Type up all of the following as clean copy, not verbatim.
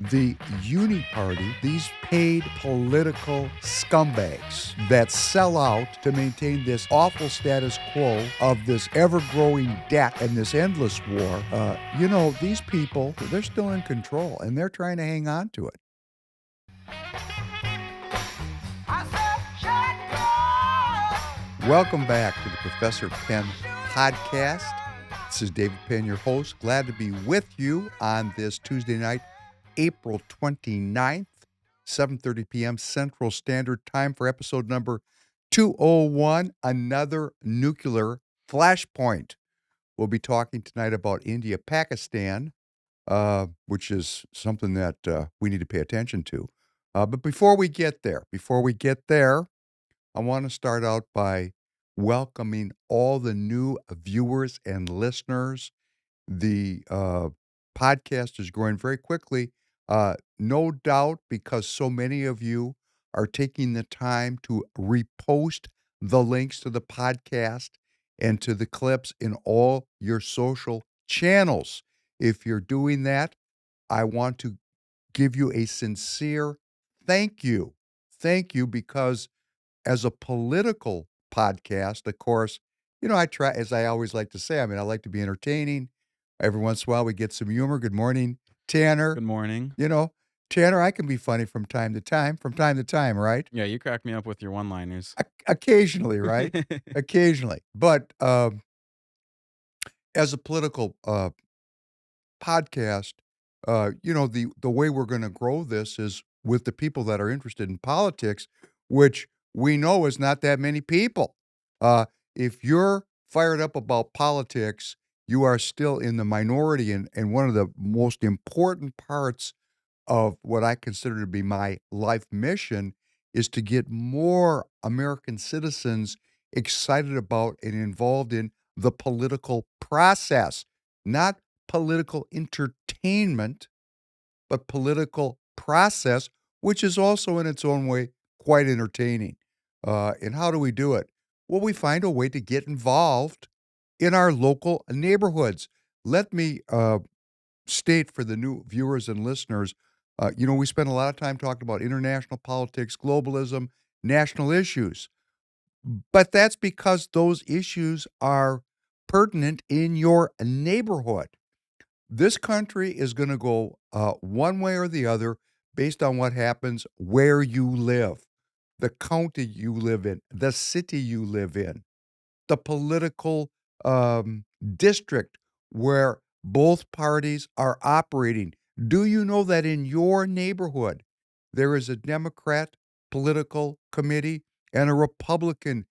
The Uni Party, these paid political scumbags that sell out to maintain this awful status quo of this ever-growing debt and this endless war, these people, they're still in control, and they're trying to hang on to it. Welcome back to the Professor Penn podcast. This is David Penn, your host. Glad to be with you on this Tuesday night, April 29th, 7:30 p.m. Central Standard Time for episode number 201, another nuclear flashpoint. We'll be talking tonight about India, Pakistan, which is something that we need to pay attention to. But before we get there, I want to start out by welcoming all the new viewers and listeners. The podcast is growing very quickly, no doubt because so many of you are taking the time to repost the links to the podcast and to the clips in all your social channels. If you're doing that, I want to give you a sincere thank you. Thank you because as a political podcast, of course, I try, as I always like to say, I like to be entertaining. Every once in a while, we get some humor. Good morning, Tanner. Good morning. Tanner, I can be funny from time to time, right? Yeah, you crack me up with your one-liners. Occasionally, right? Occasionally. But as a political podcast, the way we're going to grow this is with the people that are interested in politics, which we know is not that many people. If you're fired up about politics, you are still in the minority, and one of the most important parts of what I consider to be my life mission is to get more American citizens excited about and involved in the political process, not political entertainment, but political process, which is also in its own way quite entertaining. And how do we do it? Well, we find a way to get involved in our local neighborhoods. Let me state for the new viewers and listeners, we spend a lot of time talking about international politics, globalism, national issues. But that's because those issues are pertinent in your neighborhood. This country is going to go one way or the other based on what happens where you live, the county you live in, the city you live in, the political district where both parties are operating. Do you know that in your neighborhood there is a Democrat political committee and a Republican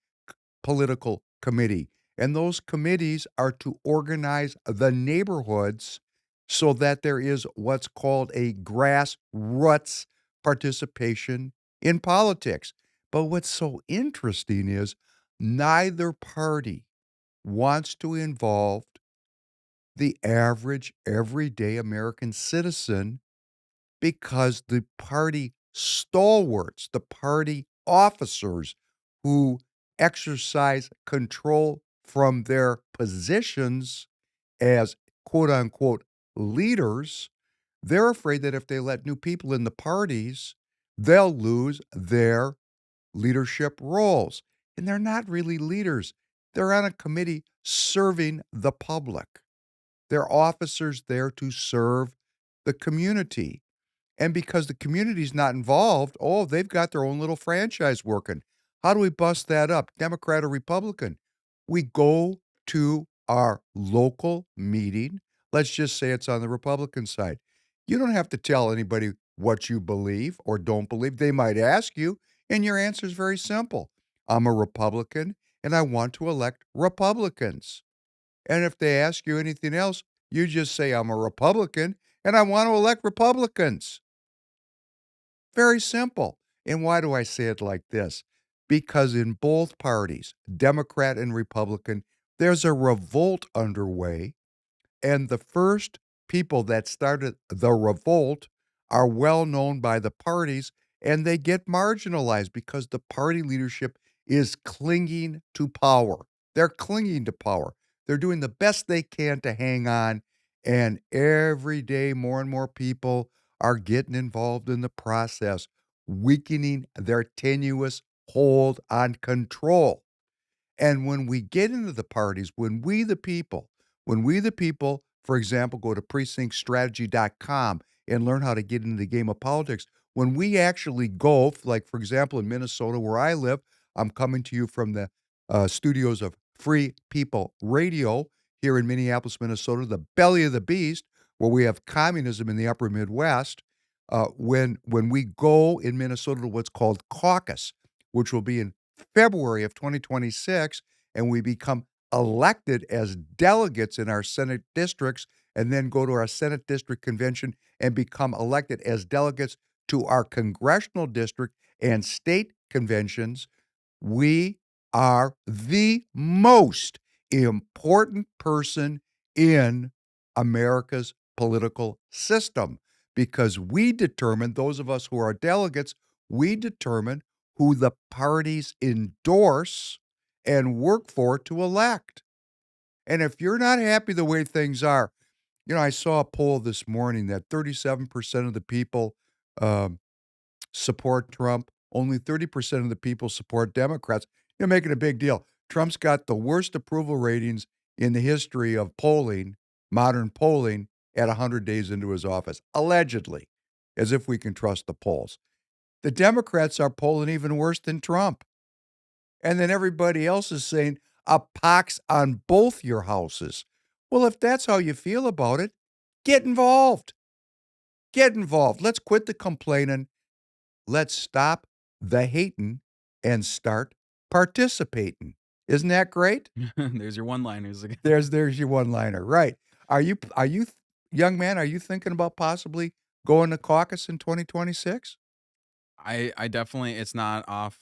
political committee? And those committees are to organize the neighborhoods so that there is what's called a grassroots participation in politics. But what's so interesting is neither party wants to involve the average, everyday American citizen because the party stalwarts, the party officers who exercise control from their positions as quote unquote leaders, they're afraid that if they let new people in the parties, they'll lose their leadership roles. And they're not really leaders. They're on a committee serving the public. They're officers there to serve the community. And because the community's not involved, they've got their own little franchise working. How do we bust that up, Democrat or Republican? We go to our local meeting. Let's just say it's on the Republican side. You don't have to tell anybody what you believe or don't believe. They might ask you, and your answer is very simple. I'm a Republican, and I want to elect Republicans. And if they ask you anything else, you just say, I'm a Republican, and I want to elect Republicans. Very simple. And why do I say it like this? Because in both parties, Democrat and Republican, there's a revolt underway. And the first people that started the revolt are well known by the parties, and they get marginalized because the party leadership is clinging to power. They're clinging to power. They're doing the best they can to hang on. And every day, more and more people are getting involved in the process, weakening their tenuous hold on control. And when we get into the parties, when we the people, for example, go to precinctstrategy.com and learn how to get into the game of politics, when we actually go, like, for example, in Minnesota, where I live, I'm coming to you from the studios of Free People Radio here in Minneapolis, Minnesota, the belly of the beast, where we have communism in the upper Midwest. When we go in Minnesota to what's called caucus, which will be in February of 2026, and we become elected as delegates in our Senate districts, and then go to our Senate district convention and become elected as delegates to our congressional district and state conventions, we are the most important person in America's political system because we determine, those of us who are delegates, we determine who the parties endorse and work for to elect. And if you're not happy the way things are, I saw a poll this morning that 37% of the people um, support Trump. Only 30% of the people support Democrats. You're making a big deal. Trump's got the worst approval ratings in the history of polling, modern polling, at 100 days into his office, allegedly, as if we can trust the polls. The Democrats are polling even worse than Trump. And then everybody else is saying a pox on both your houses. Well, if that's how you feel about it, get involved. Get involved. Let's quit the complaining. Let's stop the hating and start participating. Isn't that great? There's your one-liners again. There's your one-liner, right. Are you young man, are you thinking about possibly going to caucus in 2026? I definitely it's not off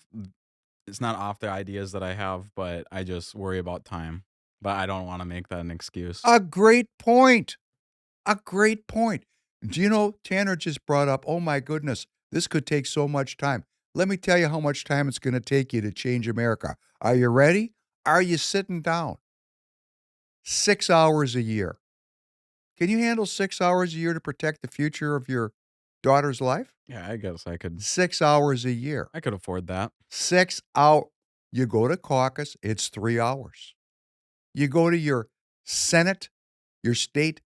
the ideas that I have, but I just worry about time. But I don't wanna make that an excuse. A great point. A great point. Do you know, Tanner just brought up, oh my goodness, this could take so much time. Let me tell you how much time it's going to take you to change America. Are you ready? Are you sitting down? 6 hours a year. Can you handle 6 hours a year to protect the future of your daughter's life? Yeah, I guess 6 hours a year. I could afford that. 6 hours. You go to caucus, it's 3 hours. You go to your Senate, your state,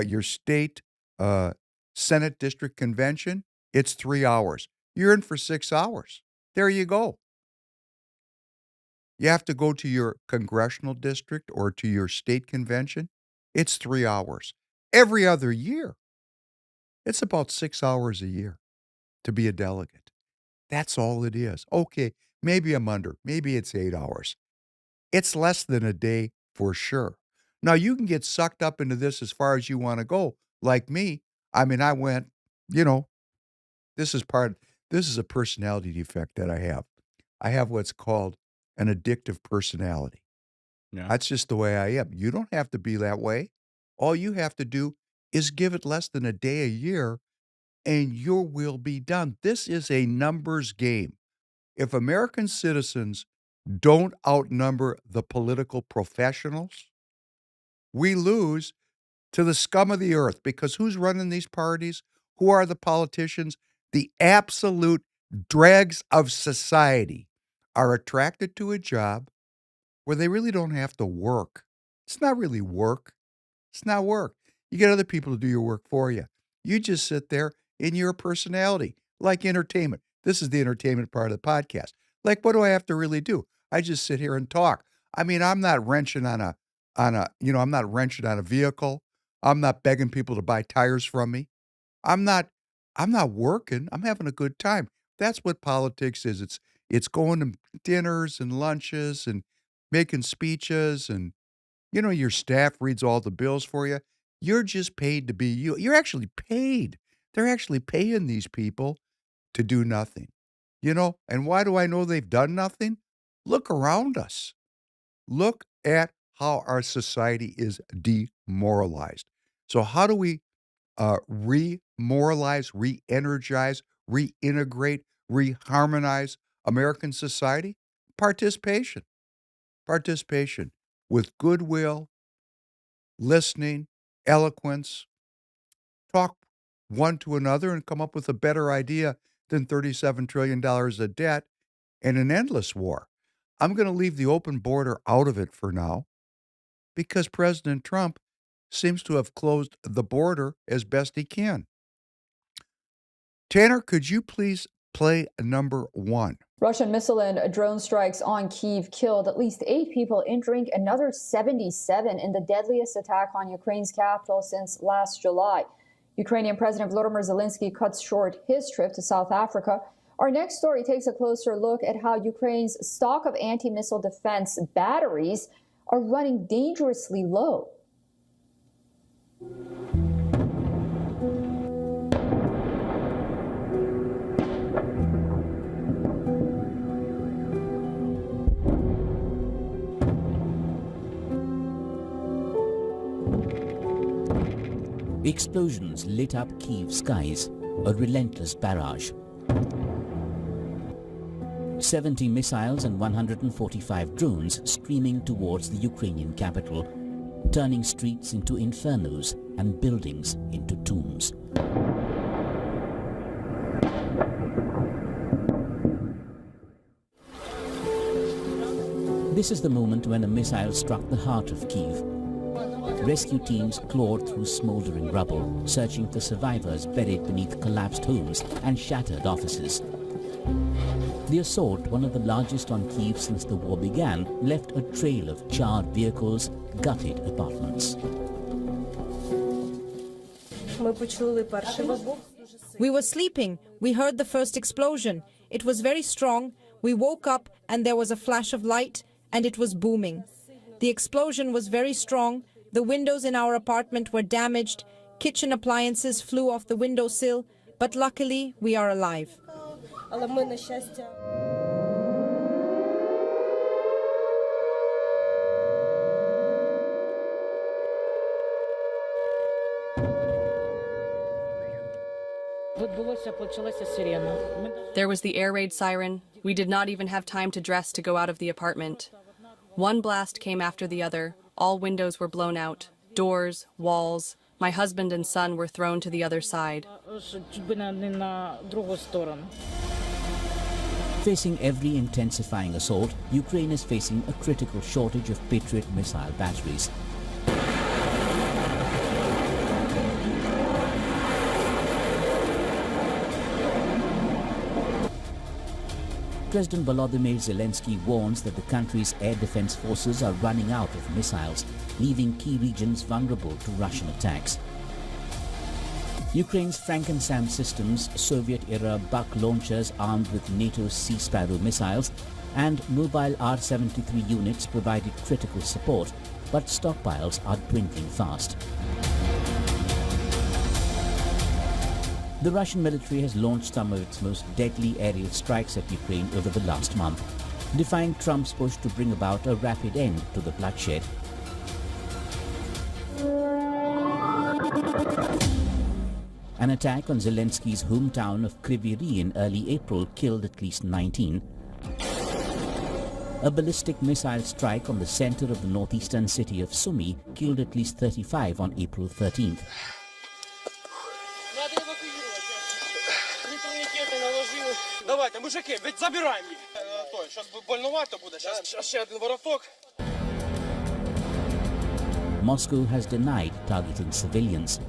your state uh, Senate district convention, it's 3 hours. You're in for 6 hours. There you go. You have to go to your congressional district or to your state convention, it's 3 hours. Every other year, it's about 6 hours a year to be a delegate. That's all it is. Okay, maybe I'm under, maybe it's 8 hours. It's less than a day for sure. Now you can get sucked up into this as far as you wanna go, like me. I mean, I went, you know, this is part this is a personality defect that I have. I have what's called an addictive personality. Yeah. That's just the way I am. You don't have to be that way. All you have to do is give it less than a day a year, and your will be done. This is a numbers game. If American citizens don't outnumber the political professionals, we lose to the scum of the earth because who's running these parties? Who are the politicians? The absolute dregs of society are attracted to a job where they really don't have to work. It's not really work. It's not work. You get other people to do your work for you. You just sit there in your personality, like entertainment. This is the entertainment part of the podcast. Like, what do I have to really do? I just sit here and talk. I mean, I'm not wrenching I'm not wrenching on a vehicle. I'm not begging people to buy tires from me. I'm not I'm not working. I'm having a good time. That's what politics is. It's going to dinners and lunches and making speeches and your staff reads all the bills for you. You're just paid to be you. You're actually paid. They're actually paying these people to do nothing. And why do I know they've done nothing? Look around us. Look at how our society is demoralized. So how do we re-moralize, re-energize, reintegrate, reharmonize American society? Participation. Participation with goodwill, listening, eloquence. Talk. one to another and come up with a better idea than $37 trillion of debt and an endless war. I'm going to leave the open border out of it for now because President Trump seems to have closed the border as best he can. Tanner, could you please play number one? Russian missile and drone strikes on Kyiv killed at least 8 people, injuring another 77 in the deadliest attack on Ukraine's capital since last July. Ukrainian President Volodymyr Zelensky cuts short his trip to South Africa. Our next story takes a closer look at how Ukraine's stock of anti-missile defense batteries are running dangerously low. Explosions lit up Kyiv skies, a relentless barrage. 70 missiles and 145 drones streaming towards the Ukrainian capital, turning streets into infernos and buildings into tombs. This is the moment when a missile struck the heart of Kyiv. Rescue teams clawed through smoldering rubble, searching for survivors buried beneath collapsed homes and shattered offices. The assault, one of the largest on Kyiv since the war began, left a trail of charred vehicles, gutted apartments. We were sleeping. We heard the first explosion. It was very strong. We woke up and there was a flash of light and it was booming. The explosion was very strong. The windows in our apartment were damaged. Kitchen appliances flew off the windowsill, but luckily we are alive. There was the air raid siren. We did not even have time to dress to go out of the apartment. One blast came after the other. All windows were blown out. Doors, walls. My husband and son were thrown to the other side. Facing every intensifying assault, Ukraine is facing a critical shortage of PATRIOT missile batteries. President Volodymyr Zelensky warns that the country's air defense forces are running out of missiles, leaving key regions vulnerable to Russian attacks. Ukraine's Franken-SAM systems, Soviet-era Buk launchers armed with NATO's Sea Sparrow missiles, and mobile R-73 units provided critical support, but stockpiles are dwindling fast. The Russian military has launched some of its most deadly aerial strikes at Ukraine over the last month, defying Trump's push to bring about a rapid end to the bloodshed. An attack on Zelensky's hometown of Kryvyi Rih in early April killed at least 19. A ballistic missile strike on the center of the northeastern city of Sumy killed at least 35 on April 13th. Moscow has denied targeting civilians.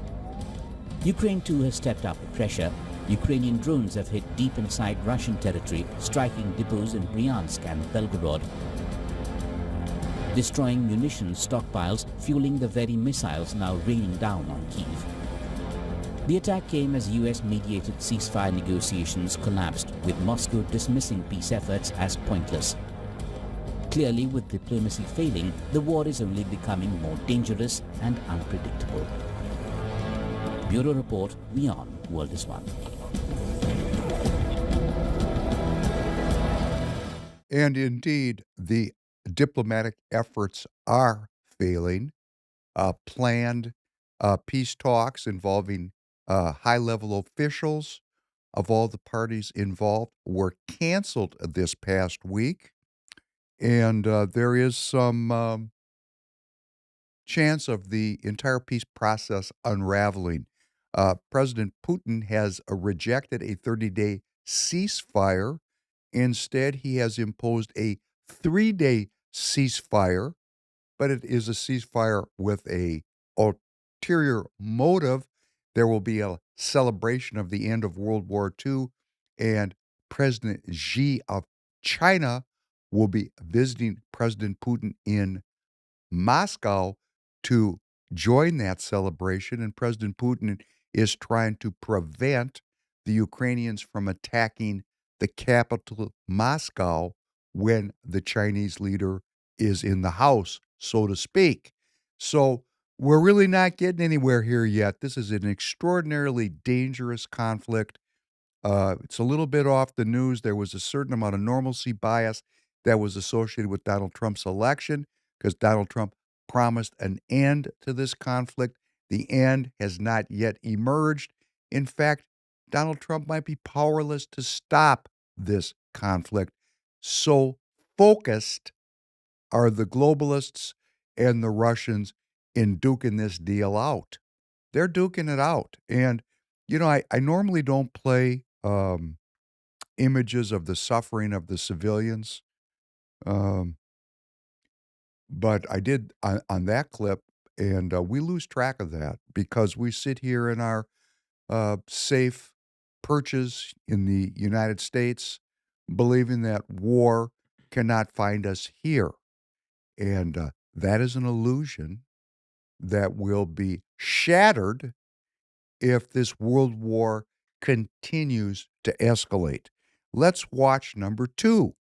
Ukraine too has stepped up the pressure. Ukrainian drones have hit deep inside Russian territory, striking depots in Bryansk and Belgorod, destroying munitions stockpiles, fueling the very missiles now raining down on Kyiv. The attack came as US-mediated ceasefire negotiations collapsed, with Moscow dismissing peace efforts as pointless. Clearly, with diplomacy failing, the war is only becoming more dangerous and unpredictable. Bureau Report, WION, World is One. And indeed, the diplomatic efforts are failing. Planned peace talks involving high-level officials of all the parties involved were canceled this past week. And there is some chance of the entire peace process unraveling. President Putin has rejected a 30-day ceasefire. Instead, he has imposed a 3-day ceasefire, but it is a ceasefire with a ulterior motive. There will be a celebration of the end of World War II, and President Xi of China will be visiting President Putin in Moscow to join that celebration. And President Putin is trying to prevent the Ukrainians from attacking the capital, Moscow, when the Chinese leader is in the house, so to speak. So we're really not getting anywhere here yet. This is an extraordinarily dangerous conflict. It's a little bit off the news. There was a certain amount of normalcy bias that was associated with Donald Trump's election because Donald Trump promised an end to this conflict. The end has not yet emerged. In fact, Donald Trump might be powerless to stop this conflict. So focused are the globalists and the Russians in duking this deal out. They're duking it out. And, I normally don't play images of the suffering of the civilians, um, but I did on that clip, and we lose track of that because we sit here in our safe perches in the United States, believing that war cannot find us here. And that is an illusion that will be shattered if this world war continues to escalate. Let's watch number 2.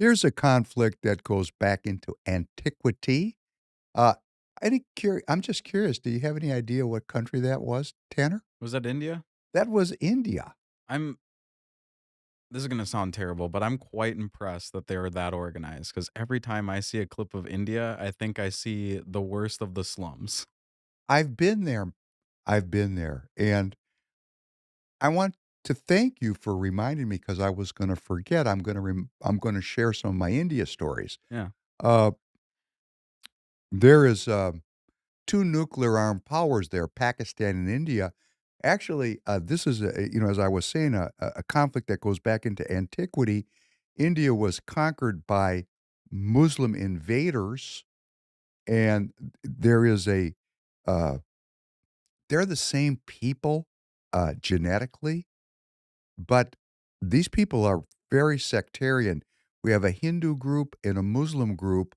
Here's a conflict that goes back into antiquity. Uh, I'm just curious, do you have any idea what country that was, Tanner? Was that India? That was India. I'm This is gonna sound terrible, but I'm quite impressed that they were that organized. Because every time I see a clip of India, I think I see the worst of the slums. I've been there. I've been there, and I want to thank you for reminding me because I was gonna forget. I'm gonna share some of my India stories. Yeah. Uh, there is, 2 nuclear armed powers there, Pakistan and India. Actually, this is as I was saying, a conflict that goes back into antiquity. India was conquered by Muslim invaders, and there is a, uh, they're the same people, genetically, but these people are very sectarian. We have a Hindu group and a Muslim group.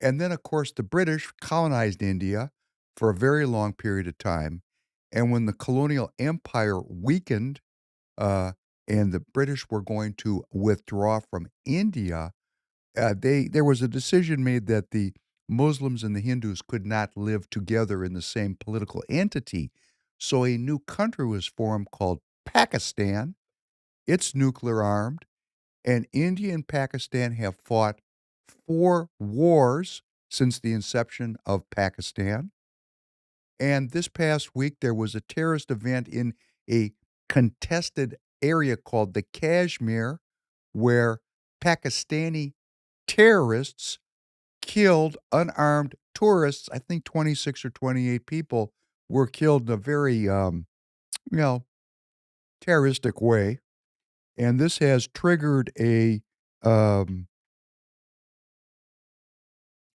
And then, of course, the British colonized India for a very long period of time. And when the colonial empire weakened, uh, and the British were going to withdraw from India, there was a decision made that the Muslims and the Hindus could not live together in the same political entity. So a new country was formed called Pakistan. It's nuclear armed, and India and Pakistan have fought 4 wars since the inception of Pakistan. And this past week, there was a terrorist event in a contested area called the Kashmir, where Pakistani terrorists killed unarmed tourists. I think 26 or 28 people were killed in a very, you know, terroristic way. And this has triggered um,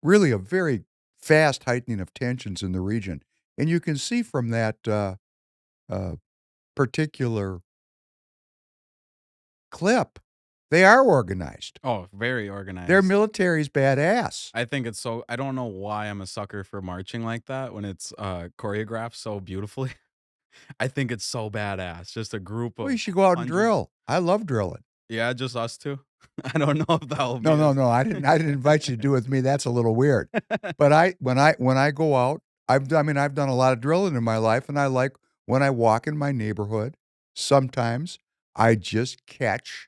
really a very fast heightening of tensions in the region. And you can see from that uh, particular clip, they are organized. Oh, very Their organized. military's badass. I think it's so I don't know why I'm a sucker for marching like that when it's, choreographed so beautifully. I think it's so badass. Just a group Well, you of should go out and hundreds. drill. I love drilling. Yeah, just us 2? I don't know if that'll No, be no, as no. I didn't invite you to do it with me. That's a little weird. But when I go out, I've done a lot of drilling in my life, and I like when I walk in my neighborhood, sometimes I just catch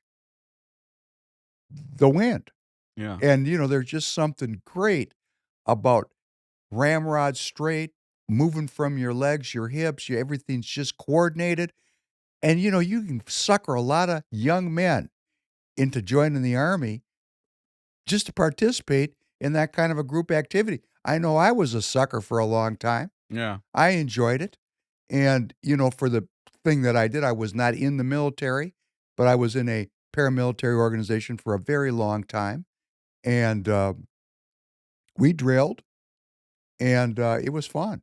the wind. Yeah. And there's just something great about ramrod straight, moving from your legs, your hips, everything's just coordinated. And you can sucker a lot of young men into joining the army just to participate in that kind of a group activity. I know I was a sucker for a long time. Yeah. I enjoyed it. And, for the thing that I did, I was not in the military, but I was in a paramilitary organization for a very long time. And we drilled, and it was fun.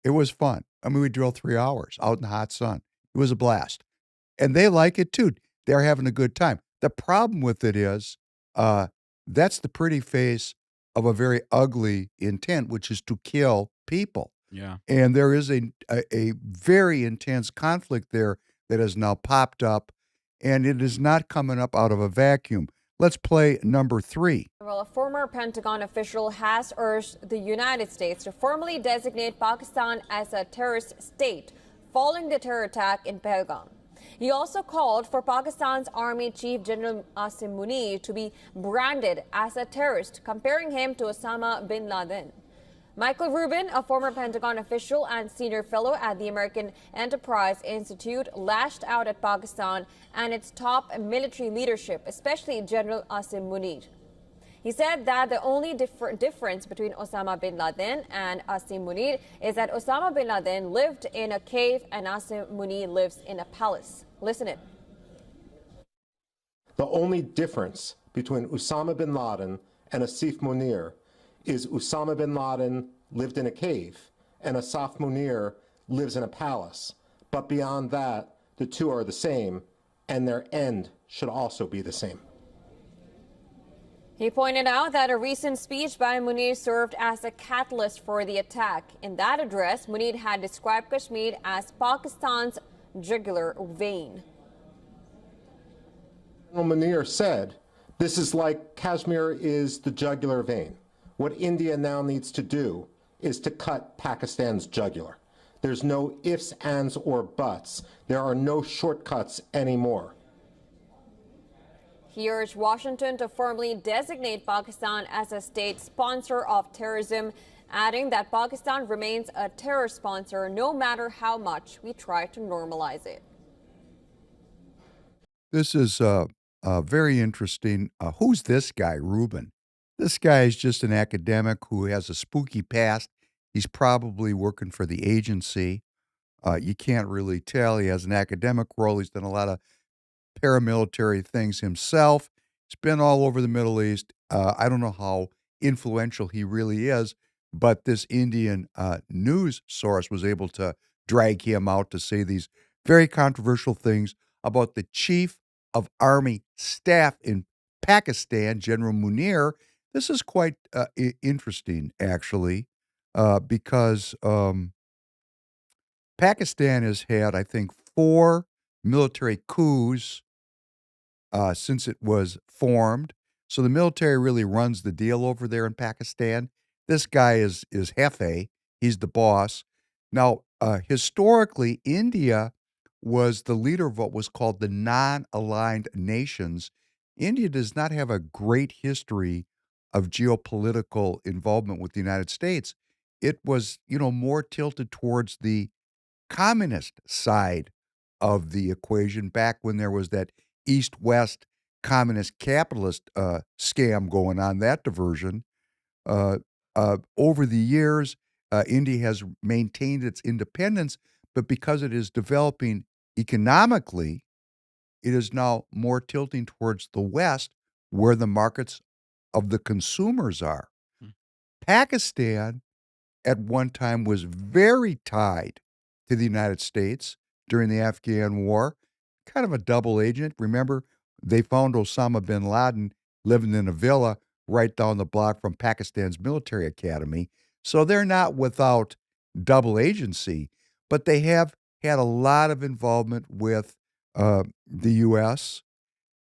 It was fun. I mean, we drilled 3 hours out in the hot sun. It was a blast. And they like it too. They're having a good time. The problem with it is, uh, that's the pretty face of a very ugly intent, which is to kill people. Yeah. And there is a very intense conflict there that has now popped up, and it is not coming up out of a vacuum. Let's play number 3. Well, a former Pentagon official has urged the United States to formally designate Pakistan as a terrorist state following the terror attack in Pahalgam. He also called for Pakistan's Army Chief General Asim Munir to be branded as a terrorist, comparing him to Osama bin Laden. Michael Rubin, a former Pentagon official and senior fellow at the American Enterprise Institute, lashed out at Pakistan and its top military leadership, especially General Asim Munir. He said that the only difference between Osama bin Laden and Asim Munir is that Osama bin Laden lived in a cave and Asim Munir lives in a palace. Listen in. The only difference between Osama bin Laden and Asif Munir is Osama bin Laden lived in a cave and Asif Munir lives in a palace. But beyond that, the two are the same, and their end should also be the same. He pointed out that a recent speech by Munir served as a catalyst for the attack. In that address, Munir had described Kashmir as Pakistan's jugular vein. General Munir said This is like Kashmir is the jugular vein. What India now needs to do is to cut Pakistan's jugular. There's no ifs, ands, or buts. There are no shortcuts anymore. He urged Washington to formally designate Pakistan as a state sponsor of terrorism, adding that Pakistan remains a terror sponsor no matter how much we try to normalize it. This is very interesting. Who's this guy, Rubin? This guy is just an academic who has a spooky past. He's probably working for the agency. You can't really tell. He has an academic role. He's done a lot of paramilitary things himself. He's been all over the Middle East. I don't know how influential he really is, but this Indian news source was able to drag him out to say these very controversial things about the chief of army staff in Pakistan, General Munir. This is quite interesting, actually, because Pakistan has had, I think, 4 military coups since it was formed. So the military really runs the deal over there in Pakistan. This guy is Hefe. He's the boss. Now, historically, India was the leader of what was called the non-aligned nations. India does not have a great history of geopolitical involvement with the United States. It was, more tilted towards the communist side of the equation back when there was that East-West communist capitalist scam going on, that diversion. Uh, over the years, India has maintained its independence, but because it is developing economically, it is now more tilting towards the West, where the markets of the consumers are. Mm. Pakistan at one time was very tied to the United States during the Afghan War, kind of a double agent. Remember, they found Osama bin Laden living in a villa right down the block from Pakistan's military academy. So they're not without double agency, but they have had a lot of involvement with the U.S.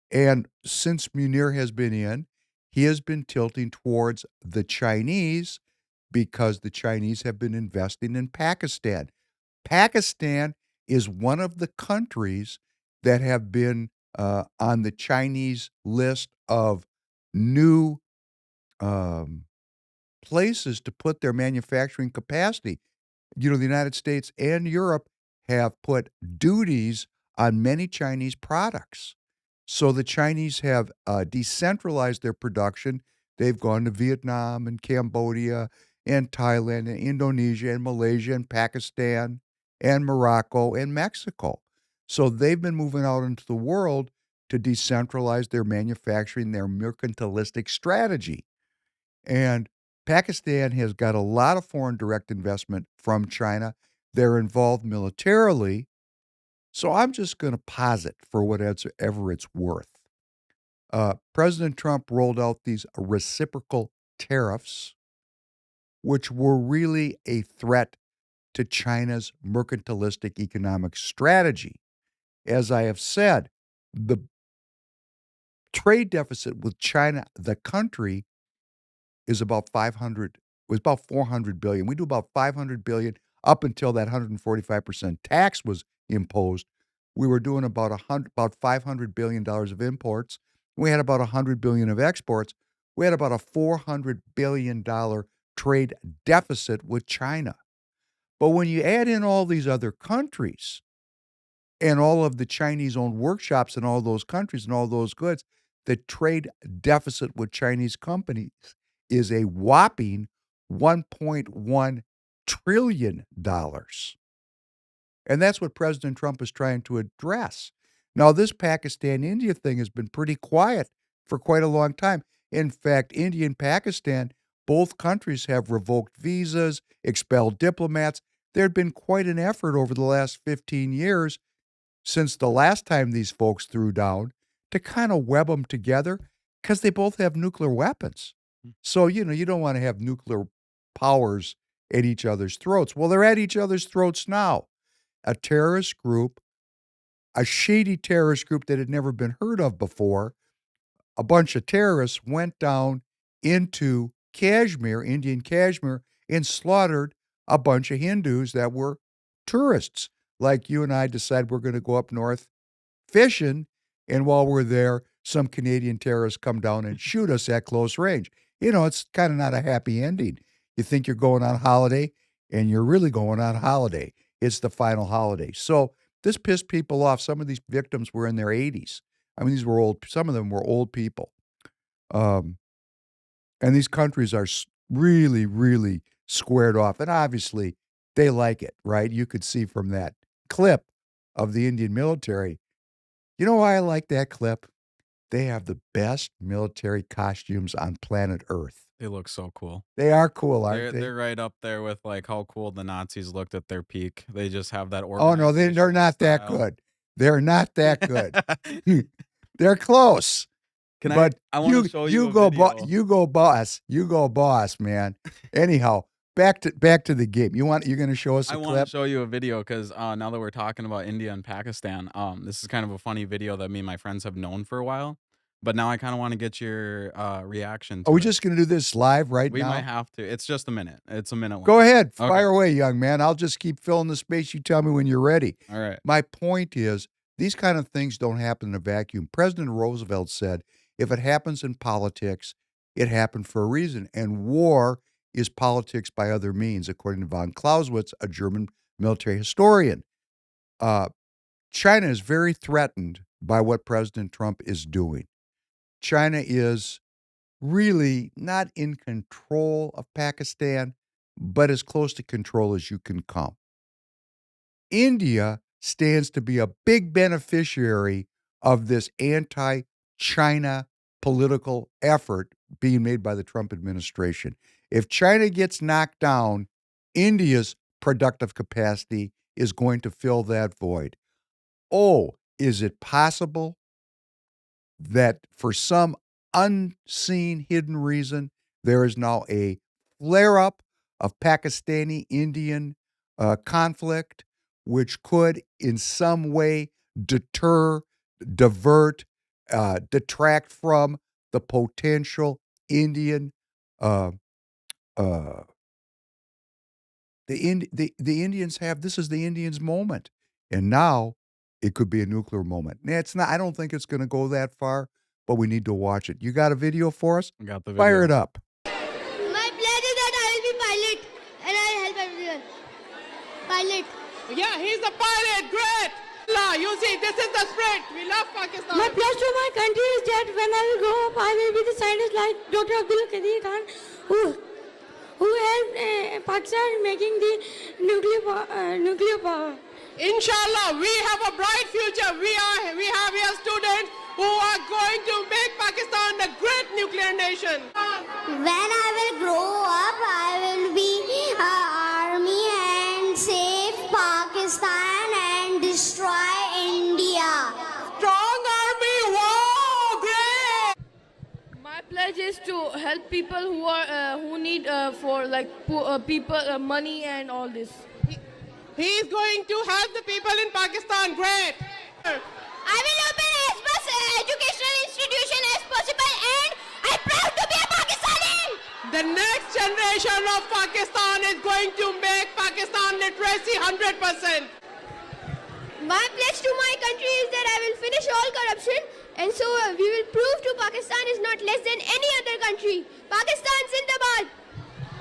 And since Munir has been in, he has been tilting towards the Chinese because the Chinese have been investing in Pakistan. Pakistan is one of the countries that have been on the Chinese list of new places to put their manufacturing capacity. The United States and Europe have put duties on many Chinese products. So the Chinese have decentralized their production. They've gone to Vietnam and Cambodia and Thailand and Indonesia and Malaysia and Pakistan and Morocco and Mexico. So they've been moving out into the world to decentralize their manufacturing, their mercantilistic strategy. And Pakistan has got a lot of foreign direct investment from China. They're involved militarily. So I'm just going to posit for whatever it's worth. President Trump rolled out these reciprocal tariffs, which were really a threat to China's mercantilistic economic strategy. As I have said, the trade deficit with China, the country, is about 400 billion. We do about 500 billion up until that 145% tax was imposed. We were doing about $500 billion of imports. We had about 100 billion of exports. We had about a $400 billion trade deficit with China. But when you add in all these other countries and all of the Chinese-owned workshops in all those countries and all those goods, the trade deficit with Chinese companies is a whopping $1.1 trillion. And that's what President Trump is trying to address. Now, this Pakistan-India thing has been pretty quiet for quite a long time. In fact, India and Pakistan, both countries have revoked visas, expelled diplomats. There had been quite an effort over the last 15 years since the last time these folks threw down to kind of web them together because they both have nuclear weapons. So, you don't want to have nuclear powers at each other's throats. Well, they're at each other's throats now. A terrorist group, a shady terrorist group that had never been heard of before, a bunch of terrorists went down into Kashmir, Indian Kashmir, and slaughtered a bunch of Hindus that were tourists. Like you and I decide we're going to go up north fishing, and while we're there, some Canadian terrorists come down and shoot us at close range. You know, it's kind of not a happy ending. You think you're going on holiday, and you're really going on holiday. It's the final holiday. So this pissed people off. Some of these victims were in their 80s. I mean, these were old, some of them were old people. And these countries are really, really squared off. And obviously, they like it, right? You could see from that clip of the Indian military. You know why I like that clip? They have the best military costumes on planet Earth. They look so cool. They are cool, aren't they? They're right up there with like how cool the Nazis looked at their peak. They just have that Oh no, they're organizational not that style. good. They're not that good. They're close. I want to show you a video. You go boss, man. Anyhow, back to the game. You're going to show us a I want clip? to show you a video because now that we're talking about India and Pakistan, this is kind of a funny video that me and my friends have known for a while. But now I kind of want to get your reaction to Are we it. just going to do this live right We now? might have to. It's just a minute. It's a minute long. Go ahead. Okay. Fire away, young man. I'll just keep filling the space. You tell me when you're ready. All right. My point is, these kind of things don't happen in a vacuum. President Roosevelt said, if it happens in politics, it happened for a reason. And war is politics by other means, according to von Clausewitz, a German military historian. China is very threatened by what President Trump is doing. China is really not in control of Pakistan, but as close to control as you can come. India stands to be a big beneficiary of this anti-China political effort being made by the Trump administration. If China gets knocked down, India's productive capacity is going to fill that void. Oh, is it possible that for some unseen, hidden reason, there is now a flare-up of Pakistani-Indian conflict, which could in some way deter, divert, detract from the potential Indian, the Indians have, this is the Indians' moment. And now it could be a nuclear moment. Now, it's not, I don't think it's going to go that far, but we need to watch it. You got a video for us? I got the video. Fire it up. My pledge is that I will be pilot and I'll help everyone. Pilot. Yeah, he's a pilot. Great. You see, this is the spirit. We love Pakistan. My pledge to my country is that when I will grow up, I will be the scientist like Dr. Abdul Qadir Khan, who helped Pakistan making the nuclear power. Inshallah, we have a bright future. We have here students who are going to make Pakistan a great nuclear nation. When I will grow up, I will be army and save Pakistan and destroy India. Strong army, wow, great! My pledge is to help people who are who need for like people money and all this. He's going to help the people in Pakistan. Great. I will open as much educational institution as possible, and I'm proud to be a Pakistani. The next generation of Pakistan is going to make Pakistan literacy 100%. My pledge to my country is that I will finish all corruption, and so we will prove to Pakistan is not less than any other country. Pakistan Zindabad.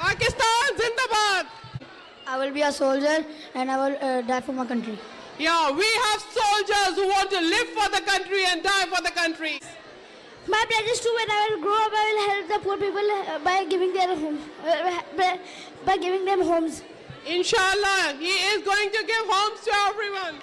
Pakistan Zindabad. I will be a soldier and I will die for my country. Yeah, we have soldiers who want to live for the country and die for the country. My pledge is to when I will grow up, I will help the poor people by giving their homes, by giving them homes. Inshallah, he is going to give homes to everyone.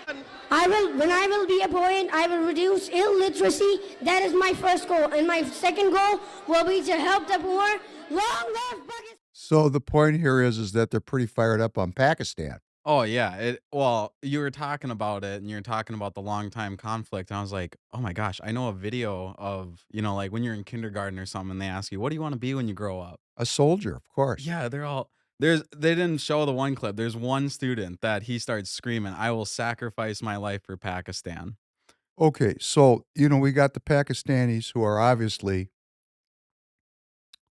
When I will be a boy, and I will reduce illiteracy. That is my first goal. And my second goal will be to help the poor. Long live Pakistan. So the point here is that they're pretty fired up on Pakistan. Oh yeah. Well, you were talking about it and you're talking about the long time conflict. And I was like, oh my gosh, I know a video of, like when you're in kindergarten or something, and they ask you, what do you want to be when you grow up? A soldier, of course. Yeah, they didn't show the one clip. There's one student that he starts screaming, I will sacrifice my life for Pakistan. Okay, so, we got the Pakistanis who are obviously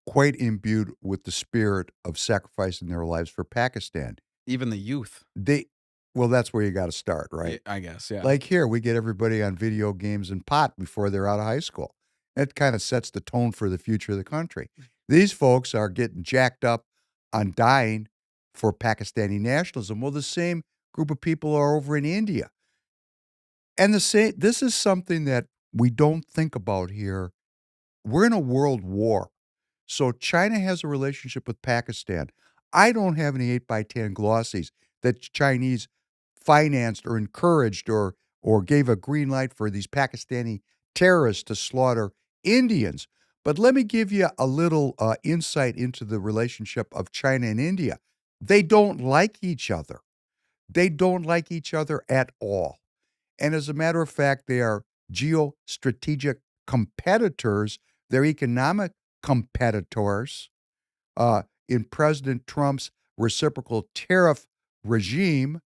quite imbued with the spirit of sacrificing their lives for Pakistan. Even the youth. They well, that's where you gotta start, right? I guess, yeah. Like here, we get everybody on video games and pot before they're out of high school. That kinda sets the tone for the future of the country. These folks are getting jacked up on dying for Pakistani nationalism. Well, the same group of people are over in India. And this is something that we don't think about here. We're in a world war. So China has a relationship with Pakistan. I don't have any 8 by 10 glossies that Chinese financed or encouraged or gave a green light for these Pakistani terrorists to slaughter Indians. But let me give you a little insight into the relationship of China and India. They don't like each other. They don't like each other at all. And as a matter of fact, they are geostrategic competitors. They're economic competitors. In President Trump's reciprocal tariff regime,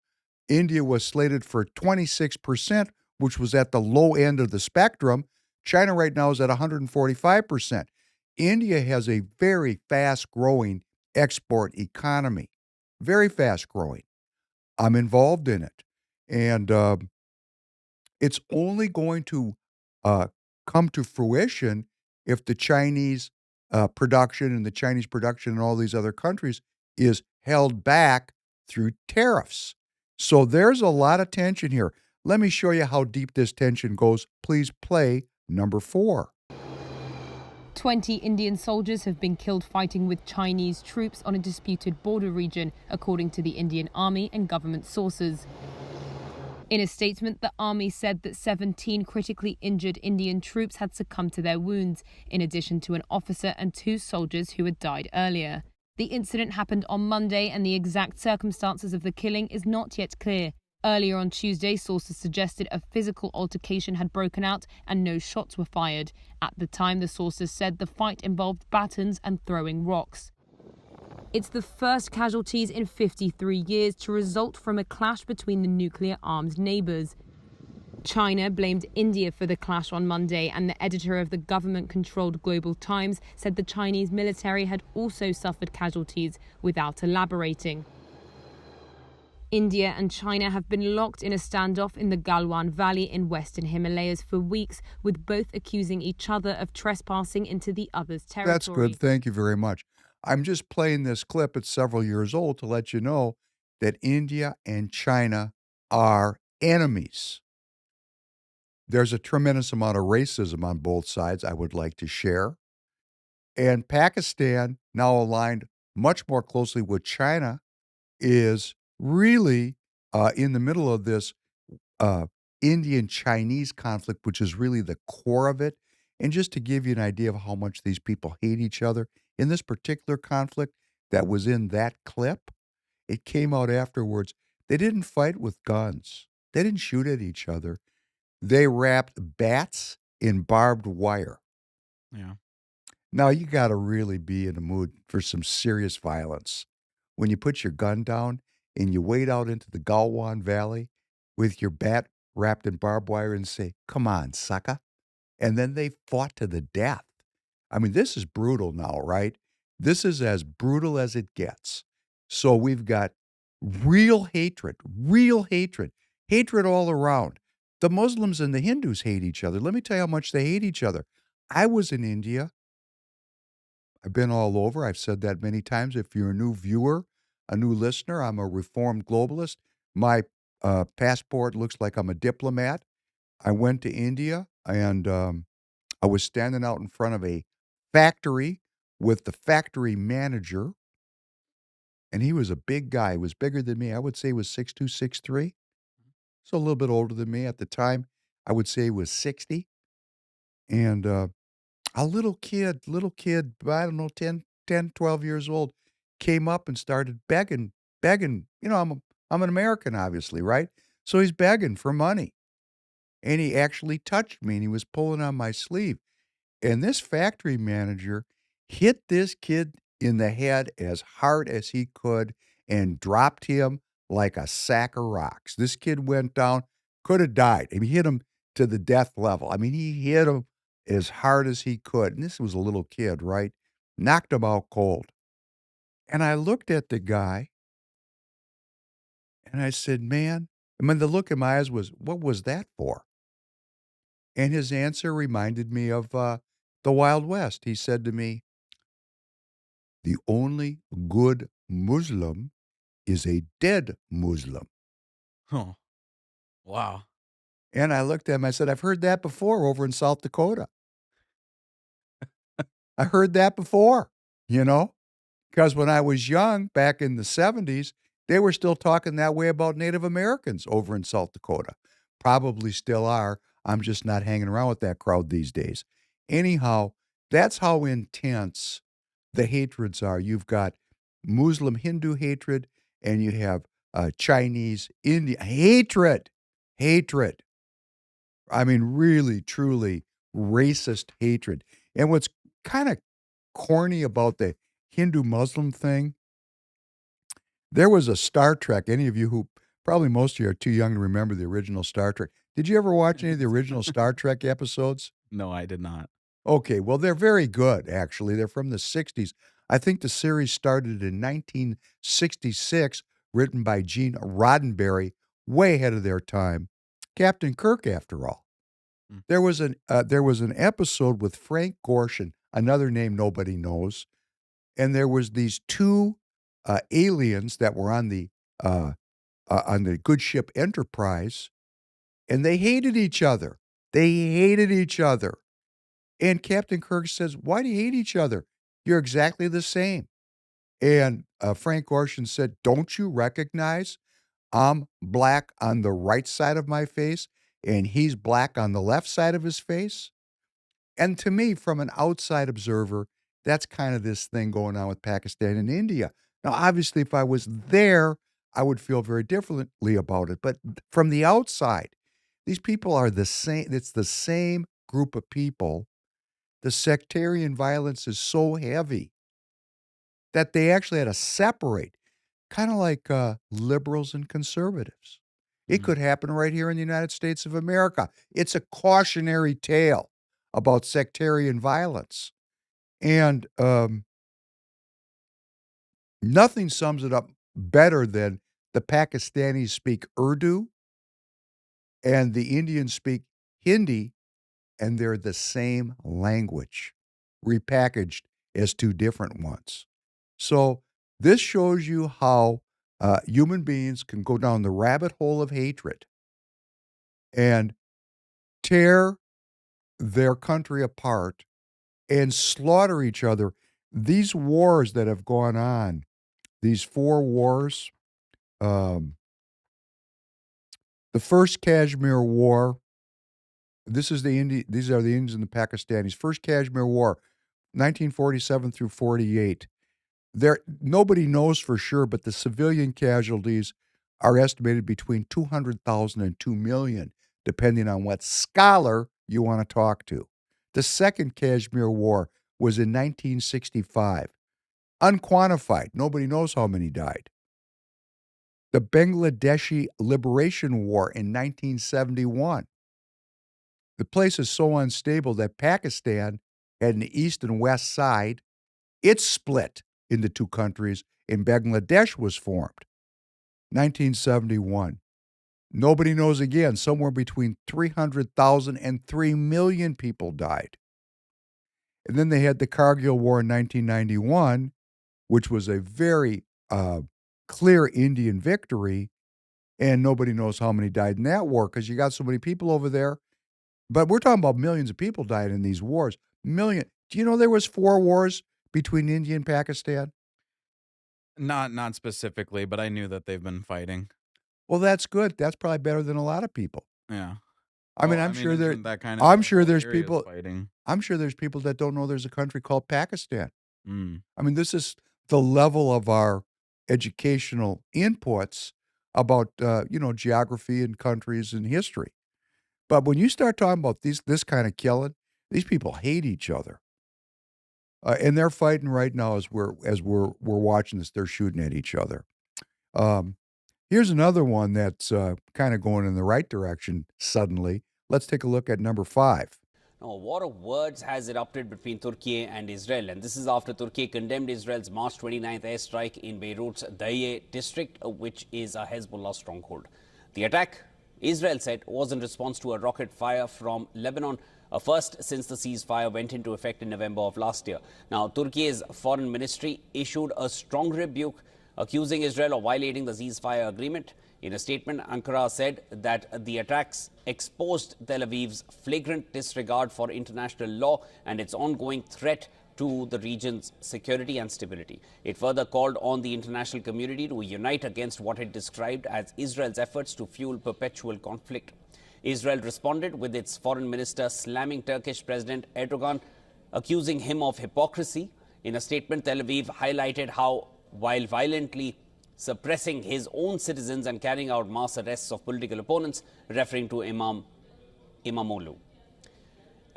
India was slated for 26%, which was at the low end of the spectrum. China right now is at 145%. India has a very fast growing export economy, very fast growing. I'm involved in it. And it's only going to uh, come to fruition if the Chinese production and the Chinese production in all these other countries is held back through tariffs. So there's a lot of tension here. Let me show you how deep this tension goes. Please play number 4. 20 Indian soldiers have been killed fighting with Chinese troops on a disputed border region, according to the Indian Army and government sources. In a statement, the army said that 17 critically injured Indian troops had succumbed to their wounds, in addition to an officer and 2 soldiers who had died earlier. The incident happened on Monday, and the exact circumstances of the killing is not yet clear. Earlier on Tuesday, sources suggested a physical altercation had broken out and no shots were fired. At the time, the sources said the fight involved batons and throwing rocks. It's the first casualties in 53 years to result from a clash between the nuclear-armed neighbours. China blamed India for the clash on Monday, and the editor of the government-controlled Global Times said the Chinese military had also suffered casualties, without elaborating. India and China have been locked in a standoff in the Galwan Valley in western Himalayas for weeks, with both accusing each other of trespassing into the other's territory. That's good. Thank you very much. I'm just playing this clip. It's several years old to let you know that India and China are enemies. There's a tremendous amount of racism on both sides I would like to share. And Pakistan, now aligned much more closely with China, is really in the middle of this Indian-Chinese conflict, which is really the core of it. And just to give you an idea of how much these people hate each other, in this particular conflict that was in that clip, it came out afterwards. They didn't fight with guns. They didn't shoot at each other. They wrapped bats in barbed wire. Yeah. Now, you got to really be in the mood for some serious violence. When you put your gun down and you wade out into the Galwan Valley with your bat wrapped in barbed wire and say, "Come on, sucker." And then they fought to the death. I mean, this is brutal now, right? This is as brutal as it gets. So we've got real hatred all around. The Muslims and the Hindus hate each other. Let me tell you how much they hate each other. I was in India. I've been all over. I've said that many times. If you're a new viewer, a new listener, I'm a reformed globalist. My passport looks like I'm a diplomat. I went to India and I was standing out in front of a factory with the factory manager, and he was a big guy. He was bigger than me. I would say he was 6'2", 6'3". So a little bit older than me at the time. I would say he was 60. And a little kid, I don't know, 10, 12 years old, came up and started begging. You know, I'm an American, obviously, right? So he's begging for money. And he actually touched me, and he was pulling on my sleeve. And this factory manager hit this kid in the head as hard as he could and dropped him like a sack of rocks. This kid went down, could have died. I mean, he hit him to the death level. I mean, he hit him as hard as he could. And this was a little kid, right? Knocked him out cold. And I looked at the guy and I said, man, I mean, the look in my eyes was, what was that for? And his answer reminded me of the Wild West. He said to me, the only good Muslim is a dead Muslim. Oh, wow. And I looked at him, I said, I've heard that before over in South Dakota. I heard that before, you know? Because when I was young, back in the 70s, they were still talking that way about Native Americans over in South Dakota. Probably still are. I'm just not hanging around with that crowd these days. Anyhow, that's how intense the hatreds are. You've got Muslim Hindu hatred, and you have Chinese Indian hatred. Hatred. I mean, really, truly racist hatred. And what's kind of corny about the Hindu Muslim thing, there was a Star Trek. Any of you who, probably most of you are too young to remember the original Star Trek. Did you ever watch any of the original Star Trek episodes? No, I did not. Okay, well, they're very good, actually. They're from the 60s. I think the series started in 1966, written by Gene Roddenberry, way ahead of their time. Captain Kirk, after all. There was an episode with Frank Gorshin, another name nobody knows, and there was these two aliens that were on the good ship Enterprise, and they hated each other. They hated each other. And Captain Kirk says, "Why do you hate each other? You're exactly the same." And Frank Gorshin said, "Don't you recognize I'm black on the right side of my face, and he's black on the left side of his face?" And to me, from an outside observer, that's kind of this thing going on with Pakistan and India. Now, obviously, if I was there, I would feel very differently about it. But from the outside, these people are the same. It's the same group of people. The sectarian violence is so heavy that they actually had to separate, kind of like liberals and conservatives. It could happen right here in the United States of America. It's a cautionary tale about sectarian violence. And nothing sums it up better than the Pakistanis speak Urdu and the Indians speak Hindi, and they're the same language, repackaged as two different ones. So this shows you how human beings can go down the rabbit hole of hatred and tear their country apart and slaughter each other. These wars that have gone on, these 4 wars, the first Kashmir War, these are the Indians and the Pakistanis. First Kashmir War, 1947 through 48. Nobody knows for sure, but the civilian casualties are estimated between 200,000 and 2 million, depending on what scholar you want to talk to. The second Kashmir War was in 1965. Unquantified. Nobody knows how many died. The Bangladeshi Liberation War in 1971. The place is so unstable that Pakistan had an east and west side. It split into 2 countries, and Bangladesh was formed. 1971. Nobody knows again. Somewhere between 300,000 and 3 million people died. And then they had the Kargil War in 1991, which was a very clear Indian victory, and nobody knows how many died in that war because you got so many people over there. But we're talking about millions of people died in these wars. Million. Do you know there was 4 wars between India and Pakistan? Not specifically, but I knew that they've been fighting. Well, that's good. That's probably better than a lot of people. Yeah. I mean, Well, I'm sure there. isn't that kind of I'm the sure whole there's area is people. fighting. I'm sure there's people that don't know there's a country called Pakistan. Mm. I mean, this is the level of our educational inputs about geography and countries and history. But when you start talking about this kind of killing, these people hate each other, and they're fighting right now as we're watching this. They're shooting at each other. Here's another one that's kind of going in the right direction suddenly. Let's take a look at number 5. Now, a war of words has erupted between Turkey and Israel, and this is after Turkey condemned Israel's March 29th airstrike in Beirut's Dahieh district, which is a Hezbollah stronghold. The attack, Israel said, was in response to a rocket fire from Lebanon, a first since the ceasefire went into effect in November of last year. Now, Turkey's foreign ministry issued a strong rebuke, accusing Israel of violating the ceasefire agreement. In a statement, Ankara said that the attacks exposed Tel Aviv's flagrant disregard for international law and its ongoing threat to the region's security and stability. It further called on the international community to unite against what it described as Israel's efforts to fuel perpetual conflict. Israel responded with its foreign minister slamming Turkish President Erdogan, accusing him of hypocrisy. In a statement, Tel Aviv highlighted how, while violently suppressing his own citizens and carrying out mass arrests of political opponents, referring to Imamoglu.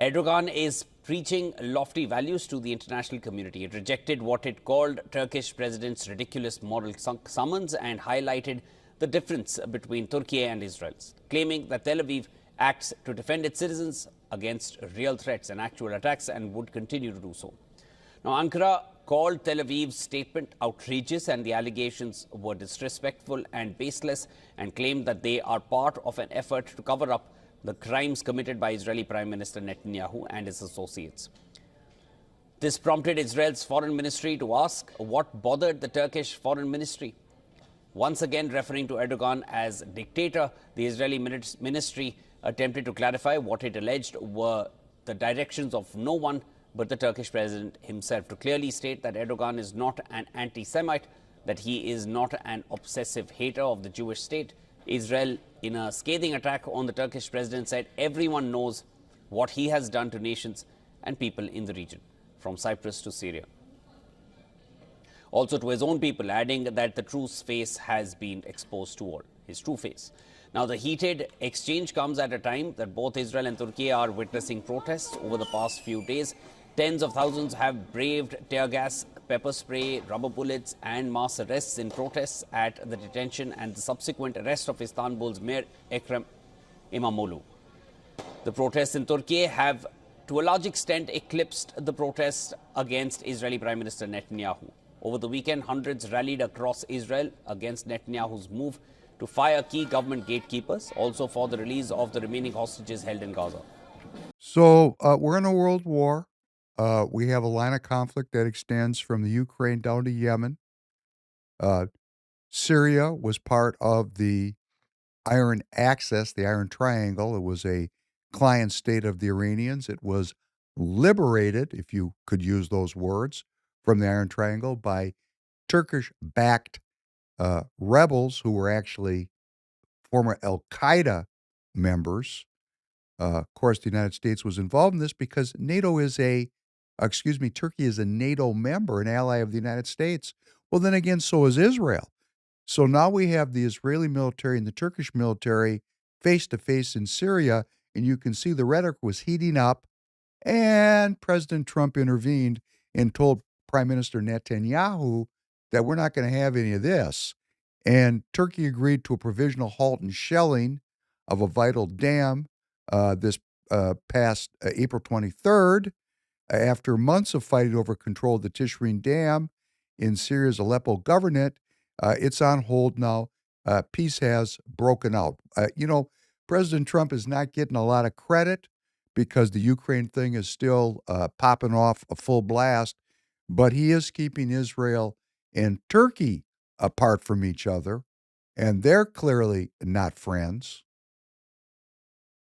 Erdogan is preaching lofty values to the international community. It rejected what it called Turkish president's ridiculous moral summons and highlighted the difference between Turkey and Israel, claiming that Tel Aviv acts to defend its citizens against real threats and actual attacks and would continue to do so. Now, Ankara called Tel Aviv's statement outrageous, and the allegations were disrespectful and baseless, and claimed that they are part of an effort to cover up the crimes committed by Israeli Prime Minister Netanyahu and his associates. This prompted Israel's foreign ministry to ask what bothered the Turkish foreign ministry. Once again referring to Erdogan as dictator, the Israeli ministry attempted to clarify what it alleged were the directions of no one but the Turkish president himself, to clearly state that Erdogan is not an anti-Semite, that he is not an obsessive hater of the Jewish state. Israel, in a scathing attack on the Turkish president, said everyone knows what he has done to nations and people in the region, from Cyprus to Syria. Also to his own people, adding that the true face has been exposed to all, his true face. Now, the heated exchange comes at a time that both Israel and Turkey are witnessing protests over the past few days. Tens of thousands have braved tear gas, pepper spray, rubber bullets and mass arrests in protests at the detention and the subsequent arrest of Istanbul's Mayor Ekrem Imamoglu. The protests in Turkey have, to a large extent, eclipsed the protests against Israeli Prime Minister Netanyahu. Over the weekend, hundreds rallied across Israel against Netanyahu's move to fire key government gatekeepers, also for the release of the remaining hostages held in Gaza. So we're in a world war. We have a line of conflict that extends from the Ukraine down to Yemen. Syria was part of the Iron Axis, the Iron Triangle. It was a client state of the Iranians. It was liberated, if you could use those words, from the Iron Triangle by Turkish-backed rebels who were actually former Al-Qaeda members. Of course, the United States was involved in this because Turkey is a NATO member, an ally of the United States. Well, then again, so is Israel. So now we have the Israeli military and the Turkish military face-to-face in Syria, and you can see the rhetoric was heating up, and President Trump intervened and told Prime Minister Netanyahu that we're not going to have any of this. And Turkey agreed to a provisional halt in shelling of a vital dam this past April 23rd, after months of fighting over control of the Tishreen Dam in Syria's Aleppo governorate. It's on hold now. Peace has broken out. President Trump is not getting a lot of credit because the Ukraine thing is still popping off a full blast, but he is keeping Israel and Turkey apart from each other, and they're clearly not friends.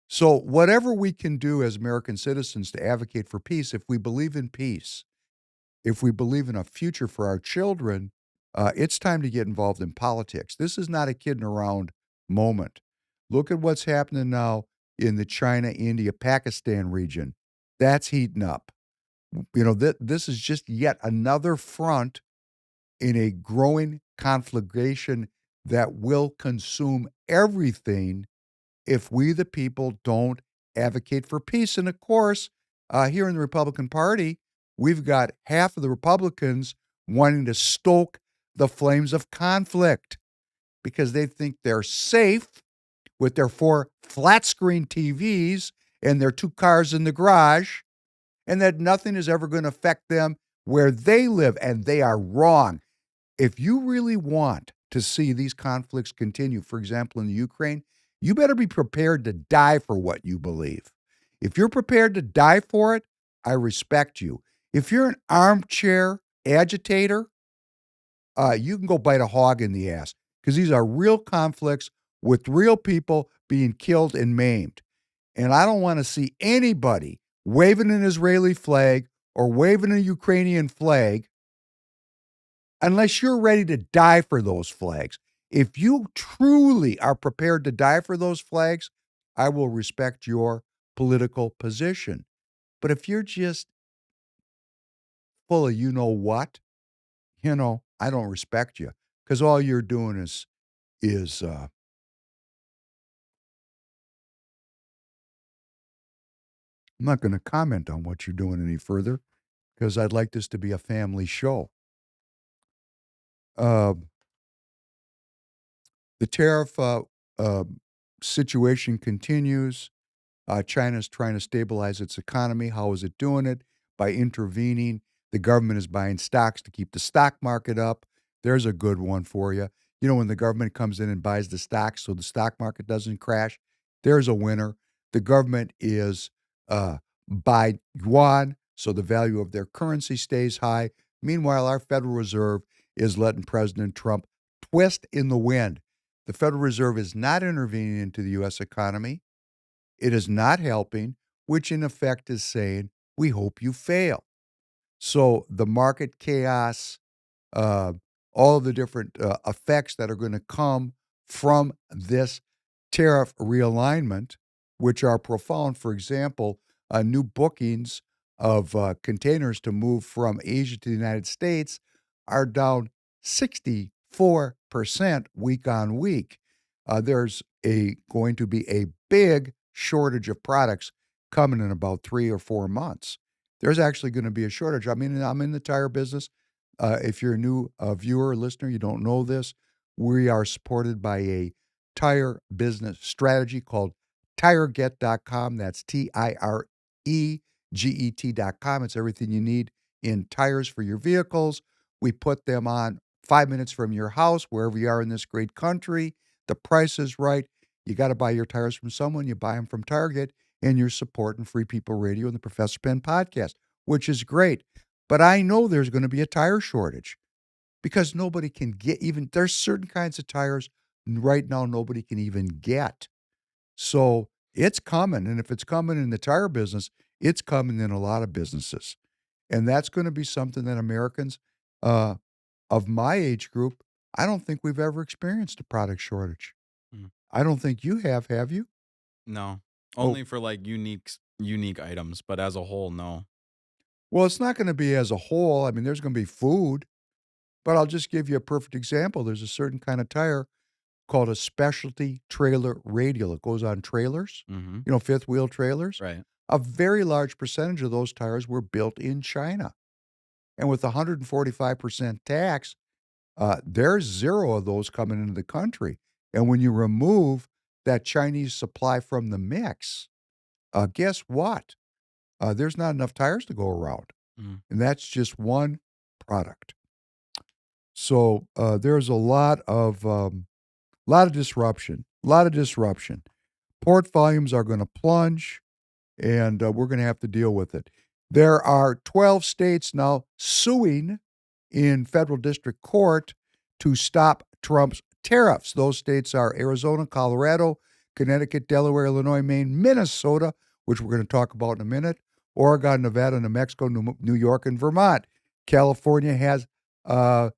So whatever we can do as American citizens to advocate for peace, if we believe in peace, if we believe in a future for our children, it's time to get involved in politics. This is not a kidding around moment. Look at what's happening now in the China, India, Pakistan region. That's heating up. This is just yet another front in a growing conflagration that will consume everything if we, the people, don't advocate for peace. And of course, here in the Republican Party, we've got half of the Republicans wanting to stoke the flames of conflict because they think they're safe with their 4 flat screen TVs and their 2 cars in the garage, and that nothing is ever going to affect them where they live, and they are wrong. If you really want to see these conflicts continue, for example, in the Ukraine, you better be prepared to die for what you believe. If you're prepared to die for it, I respect you. If you're an armchair agitator, you can go bite a hog in the ass, because these are real conflicts with real people being killed and maimed. And I don't want to see anybody waving an Israeli flag or waving a Ukrainian flag unless you're ready to die for those flags. If you truly are prepared to die for those flags, I will respect your political position. But if you're just full of you know what, I don't respect you, because all you're doing is I'm not going to comment on what you're doing any further, because I'd like this to be a family show. Uh, the tariff situation continues. China's trying to stabilize its economy. How is it doing it? By intervening. The government is buying stocks to keep the stock market up. There's a good one for you. When the government comes in and buys the stocks so the stock market doesn't crash, there's a winner. The government is buy yuan so the value of their currency stays high. Meanwhile, our Federal Reserve is letting President Trump twist in the wind. The Federal Reserve is not intervening into the U.S. economy. It is not helping, which in effect is saying, we hope you fail. So the market chaos, all of the different effects that are going to come from this tariff realignment, which are profound. For example, new bookings of containers to move from Asia to the United States are down 64% week on week. There's going to be a big shortage of products coming in about 3 or 4 months. There's actually going to be a shortage. I mean, I'm in the tire business. If you're a new viewer or listener, you don't know this, we are supported by a tire business strategy called tireget.com. That's TIREGET.com. It's everything you need in tires for your vehicles. We put them on 5 minutes from your house, wherever you are in this great country. The price is right. You got to buy your tires from someone. You buy them from Target, and you're supporting Free People Radio and the Professor Penn podcast, which is great. But I know there's going to be a tire shortage, because nobody can get there's certain kinds of tires right now nobody can even get. So it's coming. And if it's coming in the tire business, it's coming in a lot of businesses. And that's going to be something that Americans of my age group, I don't think we've ever experienced a product shortage. Mm. I don't think you have you? No, only for like unique items, but as a whole, no. Well, it's not going to be as a whole. I mean, there's going to be food, but I'll just give you a perfect example. There's a certain kind of tire called a specialty trailer radial. It goes on trailers, fifth wheel trailers. Right. A very large percentage of those tires were built in China. And with 145% tax, there's 0 of those coming into the country. And when you remove that Chinese supply from the mix, guess what? There's not enough tires to go around. Mm. And that's just one product. So there's a lot of disruption. Port volumes are going to plunge, and we're going to have to deal with it. There are 12 states now suing in federal district court to stop Trump's tariffs. Those states are Arizona, Colorado, Connecticut, Delaware, Illinois, Maine, Minnesota, which we're going to talk about in a minute, Oregon, Nevada, New Mexico, New York, and Vermont. California has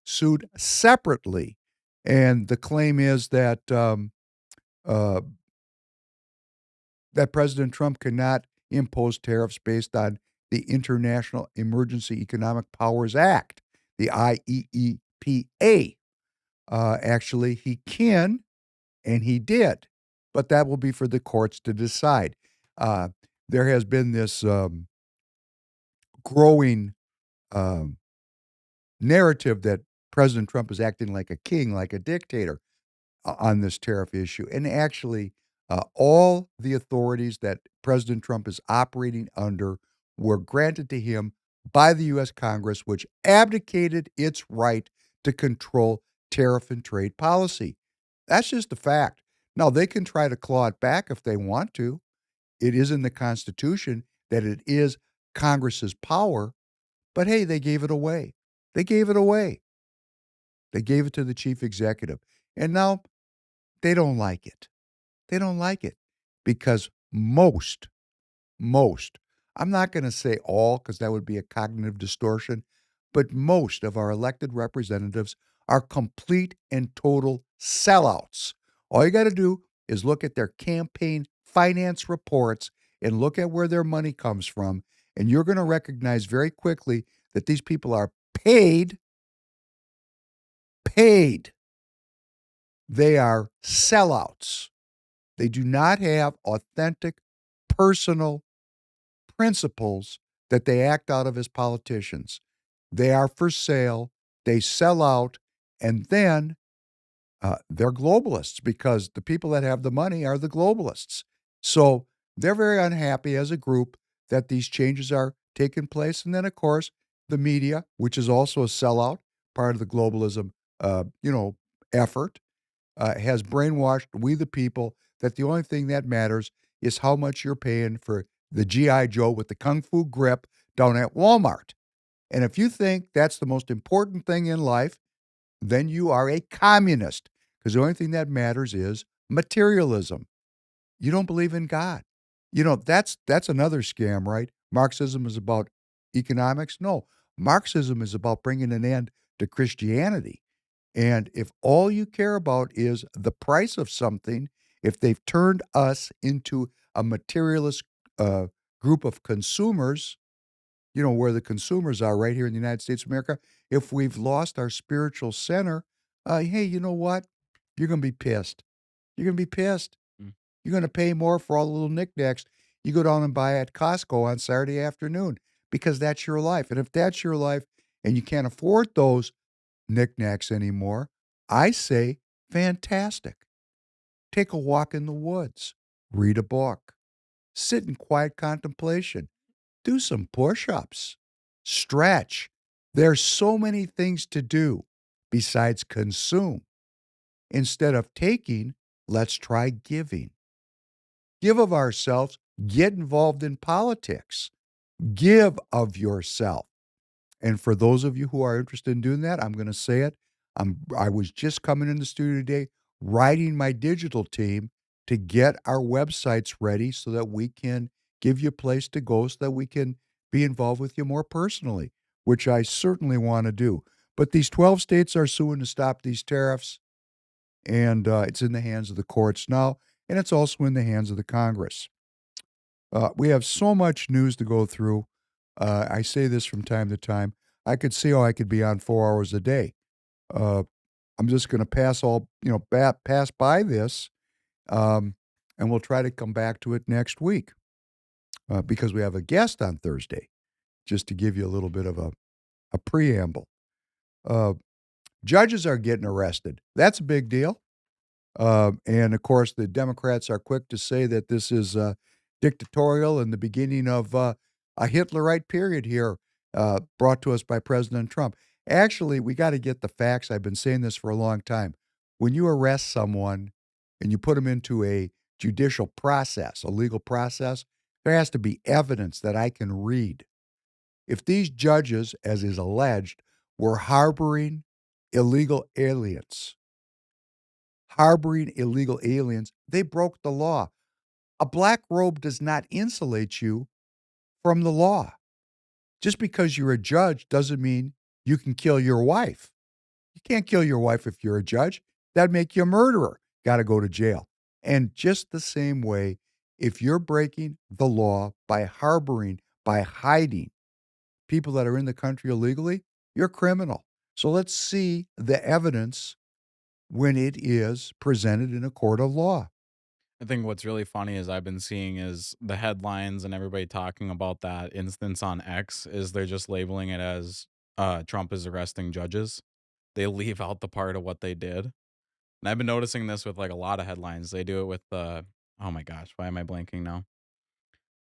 sued separately, and the claim is that that President Trump cannot impose tariffs based on the International Emergency Economic Powers Act, the IEEPA. Actually, he can, and he did, but that will be for the courts to decide. There has been this growing narrative that President Trump is acting like a king, like a dictator on this tariff issue. And actually, All the authorities that President Trump is operating under were granted to him by the U.S. Congress, which abdicated its right to control tariff and trade policy. That's just a fact. Now, they can try to claw it back if they want to. It is in the Constitution that it is Congress's power, but hey, they gave it away. They gave it away. They gave it to the chief executive. And now they don't like it. They don't like it because most, I'm not going to say all because that would be a cognitive distortion, but most of our elected representatives are complete and total sellouts. All you got to do is look at their campaign finance reports and look at where their money comes from, and you're going to recognize very quickly that these people are paid. They are sellouts. They do not have authentic, personal principles that they act out of as politicians. They are for sale, they sell out, and then they're globalists because the people that have the money are the globalists. So they're very unhappy as a group that these changes are taking place. And then, of course, the media, which is also a sellout, part of the globalism, effort, has brainwashed we the people that the only thing that matters is how much you're paying for the G.I. Joe with the Kung Fu grip down at Walmart. And if you think that's the most important thing in life, then you are a communist because the only thing that matters is materialism. You don't believe in God. That's another scam, right? Marxism is about economics. No, Marxism is about bringing an end to Christianity. And if all you care about is the price of something, if they've turned us into a materialist group of consumers, where the consumers are right here in the United States of America, if we've lost our spiritual center, hey, you know what? You're going to be pissed. You're going to be pissed. Mm. You're going to pay more for all the little knickknacks you go down and buy at Costco on Saturday afternoon because that's your life. And if that's your life and you can't afford those knickknacks anymore, I say fantastic. Take a walk in the woods, read a book, sit in quiet contemplation, do some push-ups, stretch. There's so many things to do besides consume. Instead of taking, let's try giving. Give of ourselves, get involved in politics. Give of yourself. And for those of you who are interested in doing that, I'm going to say it. I was just coming in the studio today, writing my digital team to get our websites ready so that we can give you a place to go so that we can be involved with you more personally, which I certainly want to do. But these 12 states are suing to stop these tariffs, and it's in the hands of the courts now, and it's also in the hands of the Congress. We have so much news to go through. I say this from time to time. I could see how I could be on 4 hours a day. I'm just going to pass by this, and we'll try to come back to it next week because we have a guest on Thursday, just to give you a little bit of a preamble. Judges are getting arrested. That's a big deal. And of course, the Democrats are quick to say that this is dictatorial and the beginning of a Hitlerite period here brought to us by President Trump. Actually, we got to get the facts. I've been saying this for a long time. When you arrest someone and you put them into a judicial process, a legal process, there has to be evidence that I can read. If these judges, as is alleged, were harboring illegal aliens, they broke the law. A black robe does not insulate you from the law. Just because you're a judge doesn't mean you can kill your wife. You can't kill your wife if you're a judge. That'd make you a murderer. Got to go to jail. And just the same way, if you're breaking the law by harboring, by hiding people that are in the country illegally, you're a criminal. So let's see the evidence when it is presented in a court of law. I think what's really funny is I've been seeing is the headlines and everybody talking about that instance on X is they're just labeling it as Trump is arresting judges. They leave out the part of what they did. And I've been noticing this with like a lot of headlines. They do it with Oh my gosh, why am I blanking now?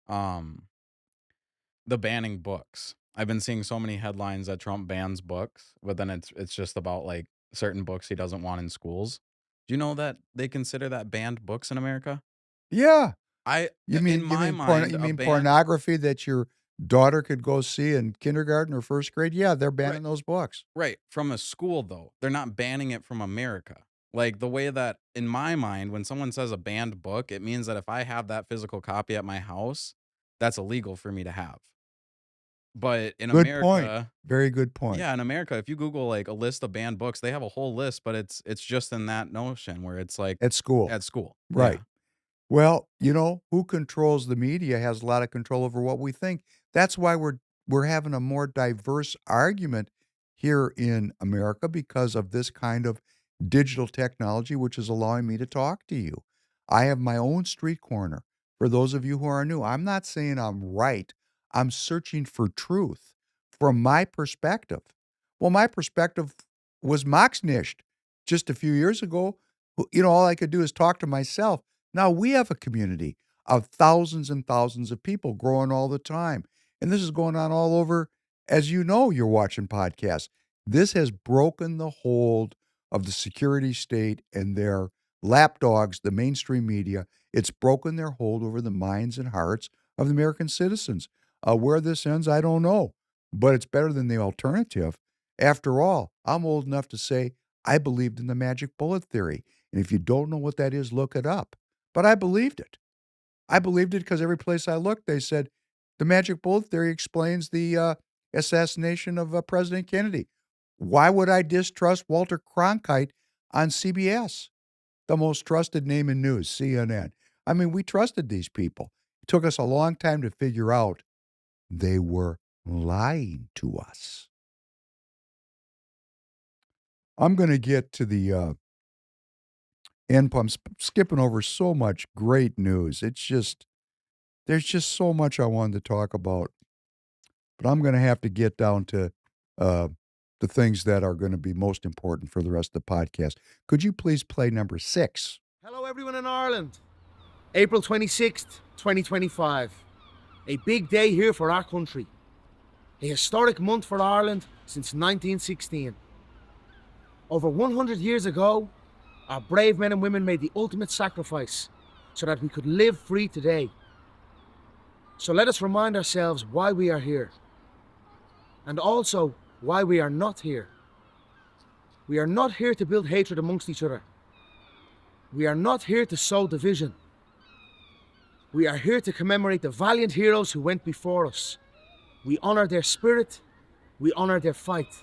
Um, the banning books. I've been seeing so many headlines that Trump bans books, but then it's just about like certain books he doesn't want in schools. Do you know that they consider that banned books in America? Yeah. I You in mean you my mean porn mind you a mean ban pornography that your daughter could go see in kindergarten or 1st grade? Yeah, they're right banning those books. right from a school though. They're not banning it from America. Like the way that in my mind when someone says a banned book, it means that if I have that physical copy at my house, that's illegal for me to have. But in Good point. America, Very good point. yeah, in America, if you Google like a list of banned books, they have a whole list, but it's just in that notion where it's like At school. at school. Right. Yeah. Well, who controls the media has a lot of control over what we think. That's why we're having a more diverse argument here in America because of this kind of digital technology, which is allowing me to talk to you. I have my own street corner. For those of you who are new, I'm not saying I'm right. I'm searching for truth from my perspective. Well, my perspective was Moxnished just a few years ago. All I could do is talk to myself. Now we have a community of thousands and thousands of people growing all the time. And this is going on all over, as you know, you're watching podcasts. This has broken the hold of the security state and their lapdogs, the mainstream media. It's broken their hold over the minds and hearts of the American citizens. Where this ends, I don't know, but it's better than the alternative. After all, I'm old enough to say I believed in the magic bullet theory. And if you don't know what that is, look it up. But I believed it. I believed it because every place I looked, they said the magic bullet theory explains the assassination of President Kennedy. Why would I distrust Walter Cronkite on CBS, the most trusted name in news, CNN? I mean, we trusted these people. It took us a long time to figure out they were lying to us. I'm going to get to the end. I'm skipping over so much great news. There's just so much I wanted to talk about, but I'm going to have to get down to uh, the things that are going to be most important for the rest of the podcast. Could you please play number 6? Hello, everyone in Ireland. April 26th, 2025. A big day here for our country. A historic month for Ireland since 1916. Over 100 years ago, our brave men and women made the ultimate sacrifice so that we could live free today. So let us remind ourselves why we are here, and also why we are not here. We are not here to build hatred amongst each other. We are not here to sow division. We are here to commemorate the valiant heroes who went before us. We honor their spirit, we honor their fight.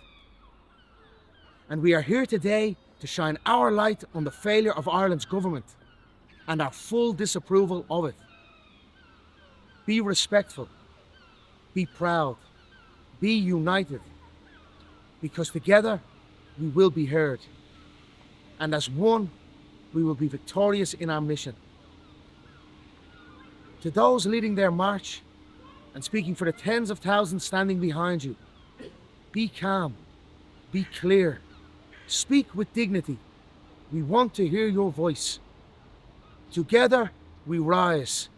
And we are here today to shine our light on the failure of Ireland's government and our full disapproval of it. Be respectful, be proud, be united, because together we will be heard. And as one, we will be victorious in our mission. To those leading their march and speaking for the tens of thousands standing behind you, be calm, be clear, speak with dignity. We want to hear your voice. Together we rise.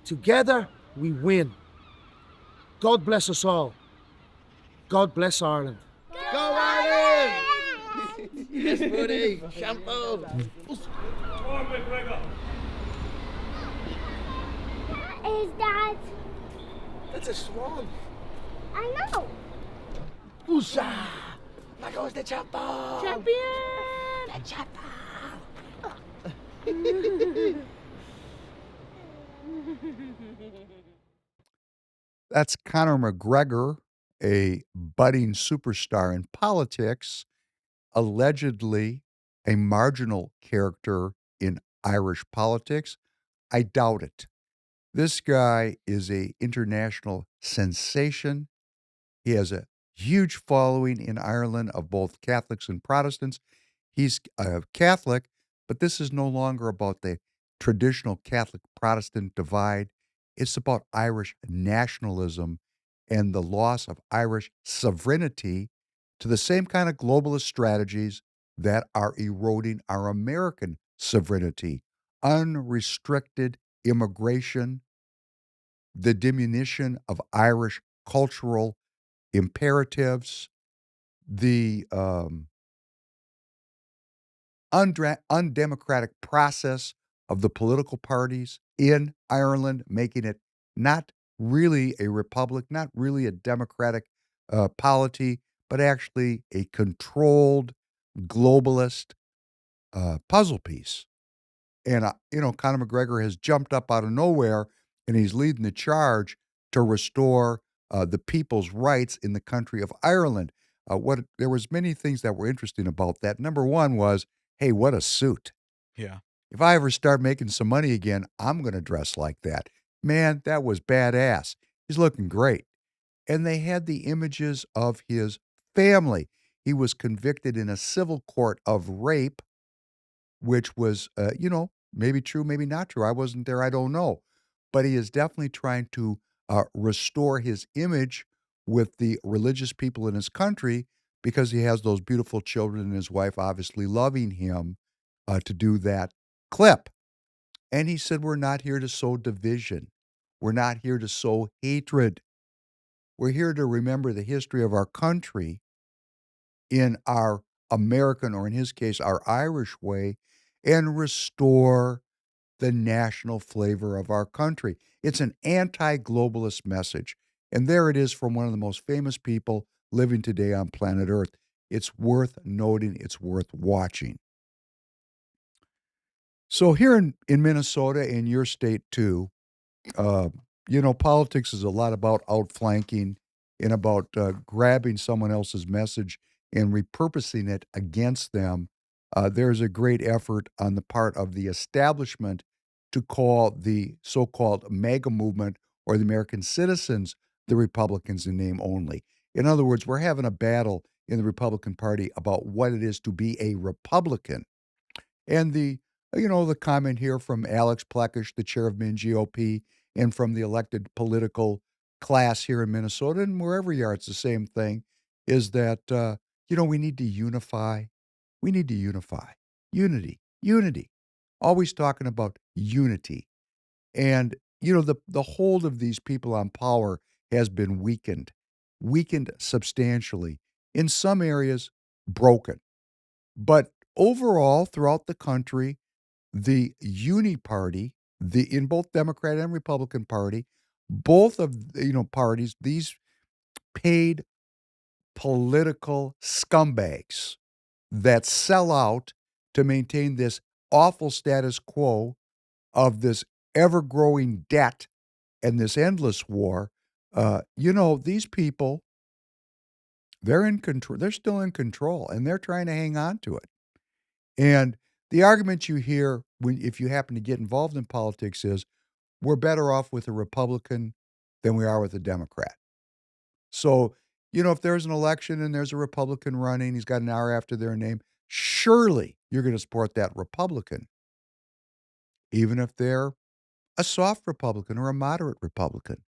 Together we win. God bless us all. God bless Ireland. Go Ireland! Yes, buddy. Shampoo. Conor McGregor. What is that? That's a swan. I know. Usha! There goes the champion! Champion! The champion! That's Conor McGregor, a budding superstar in politics, allegedly a marginal character in Irish politics. I doubt it. This guy is a international sensation. He has a huge following in Ireland of both Catholics and Protestants. He's a Catholic, but this is no longer about the traditional Catholic Protestant divide. It's about Irish nationalism and the loss of Irish sovereignty to the same kind of globalist strategies that are eroding our American sovereignty unrestricted immigration, the diminution of Irish cultural imperatives, the undemocratic process of the political parties in Ireland, making it not really a republic, not really a democratic polity, but actually a controlled globalist puzzle piece. And, Conor McGregor has jumped up out of nowhere and he's leading the charge to restore the people's rights in the country of Ireland. There was many things that were interesting about that. Number one was, hey, what a suit. Yeah. If I ever start making some money again, I'm going to dress like that. Man, that was badass. He's looking great. And they had the images of his family. He was convicted in a civil court of rape, which was, maybe true, maybe not true. I wasn't there. I don't know. But he is definitely trying to restore his image with the religious people in his country because he has those beautiful children and his wife obviously loving him to do that clip. And he said, we're not here to sow division. We're not here to sow hatred. We're here to remember the history of our country in our American, or in his case, our Irish way, and restore the national flavor of our country. It's an anti-globalist message. And there it is from one of the most famous people living today on planet Earth. It's worth noting. It's worth watching. So here in Minnesota, in your state too, politics is a lot about outflanking and about grabbing someone else's message and repurposing it against them. There's a great effort on the part of the establishment to call the so-called MAGA movement or the American citizens the Republicans in name only. In other words, we're having a battle in the Republican Party about what it is to be a Republican. And the comment here from Alex Plekish, the chair of Min GOP, and from the elected political class here in Minnesota and wherever you are, it's the same thing, is that, we need to unify. We need to unify. Unity. Always talking about unity. And, the hold of these people on power has been weakened substantially. In some areas, broken. But overall, throughout the country, the uni party, in both Democrat and Republican Party, both of parties, these paid political scumbags that sell out to maintain this awful status quo of this ever-growing debt and this endless war. These people, they're in control. They're still in control, and they're trying to hang on to it. And the argument you hear if you happen to get involved in politics is, we're better off with a Republican than we are with a Democrat. So, if there's an election and there's a Republican running, he's got an hour after their name, surely you're going to support that Republican, even if they're a soft Republican or a moderate Republican,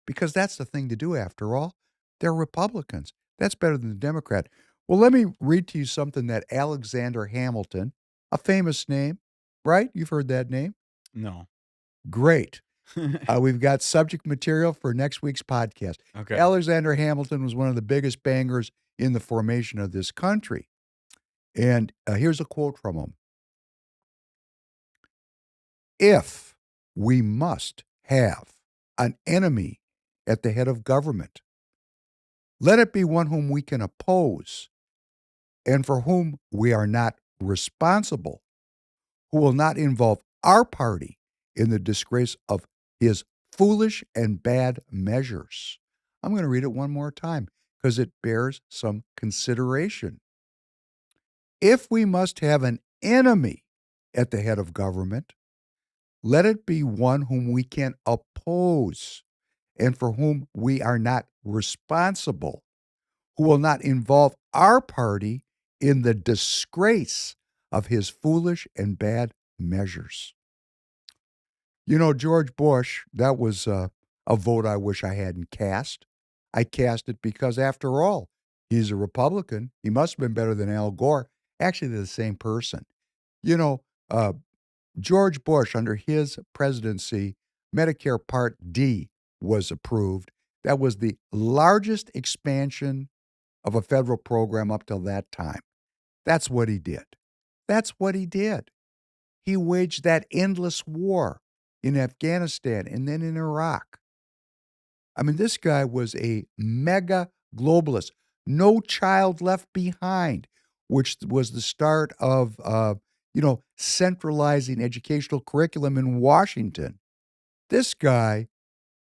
because that's the thing to do after all. They're Republicans. That's better than the Democrat. Well, let me read to you something that Alexander Hamilton, a famous name, right? You've heard that name? No. Great. We've got subject material for next week's podcast. Okay. Alexander Hamilton was one of the biggest bangers in the formation of this country. And here's a quote from him. If we must have an enemy at the head of government, let it be one whom we can oppose and for whom we are not responsible, who will not involve our party in the disgrace of his foolish and bad measures. I'm going to read it one more time because it bears some consideration. If we must have an enemy at the head of government, let it be one whom we can oppose and for whom we are not responsible, who will not involve our party in the disgrace of his foolish and bad measures. George Bush, that was a vote I wish I hadn't cast. I cast it because, after all, he's a Republican. He must have been better than Al Gore. Actually, they're the same person. George Bush, under his presidency, Medicare Part D was approved. That was the largest expansion of a federal program up till that time. That's what he did. That's what he did. He waged that endless war in Afghanistan and then in Iraq. I mean, this guy was a mega globalist. No Child Left Behind, which was the start of, centralizing educational curriculum in Washington. This guy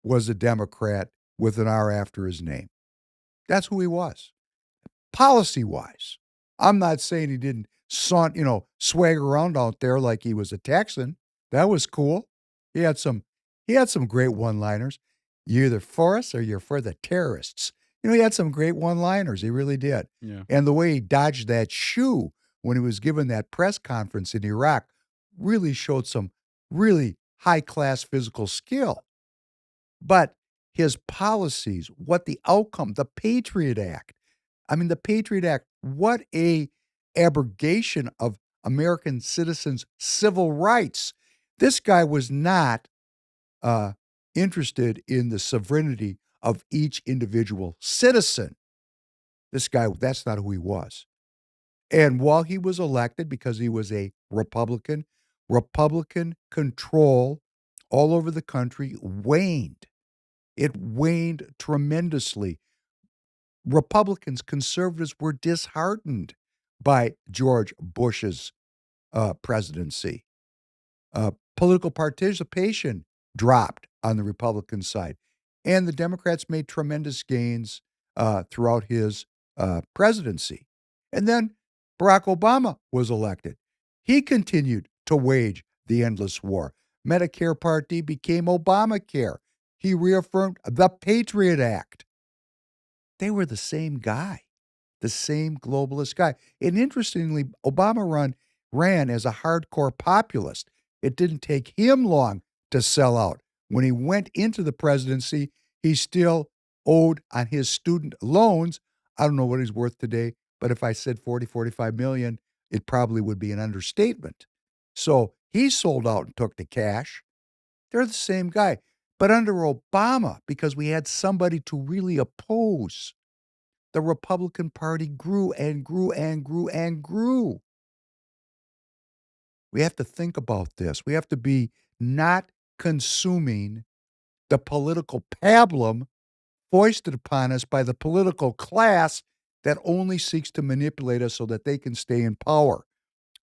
was a Democrat with an R after his name. That's who he was. Policy-wise, I'm not saying he didn't swag around out there like he was a Texan. That was cool. He had some great one-liners. You're either for us or you're for the terrorists. He had some great one-liners. He really did. Yeah. And the way he dodged that shoe when he was given that press conference in Iraq really showed some really high-class physical skill. But his policies, what the outcome, the Patriot Act. I mean, the Patriot Act, what a abrogation of American citizens' civil rights. This guy was not interested in the sovereignty of each individual citizen. This guy, that's not who he was. And while he was elected, because he was a Republican control all over the country waned. It waned tremendously. Republicans, conservatives were disheartened by George Bush's presidency. Political participation dropped on the Republican side. And the Democrats made tremendous gains throughout his presidency. And then Barack Obama was elected. He continued to wage the endless war. Medicare Part D became Obamacare. He reaffirmed the Patriot Act. They were the same guy, the same globalist guy. And interestingly, Obama ran as a hardcore populist. It didn't take him long to sell out. When he went into the presidency, he still owed on his student loans. I don't know what he's worth today, but if I said 45 million, it probably would be an understatement. So he sold out and took the cash. They're the same guy. But under Obama, because we had somebody to really oppose, the Republican Party grew and grew and grew and grew. We have to think about this. We have to be not consuming the political pablum foisted upon us by the political class that only seeks to manipulate us so that they can stay in power.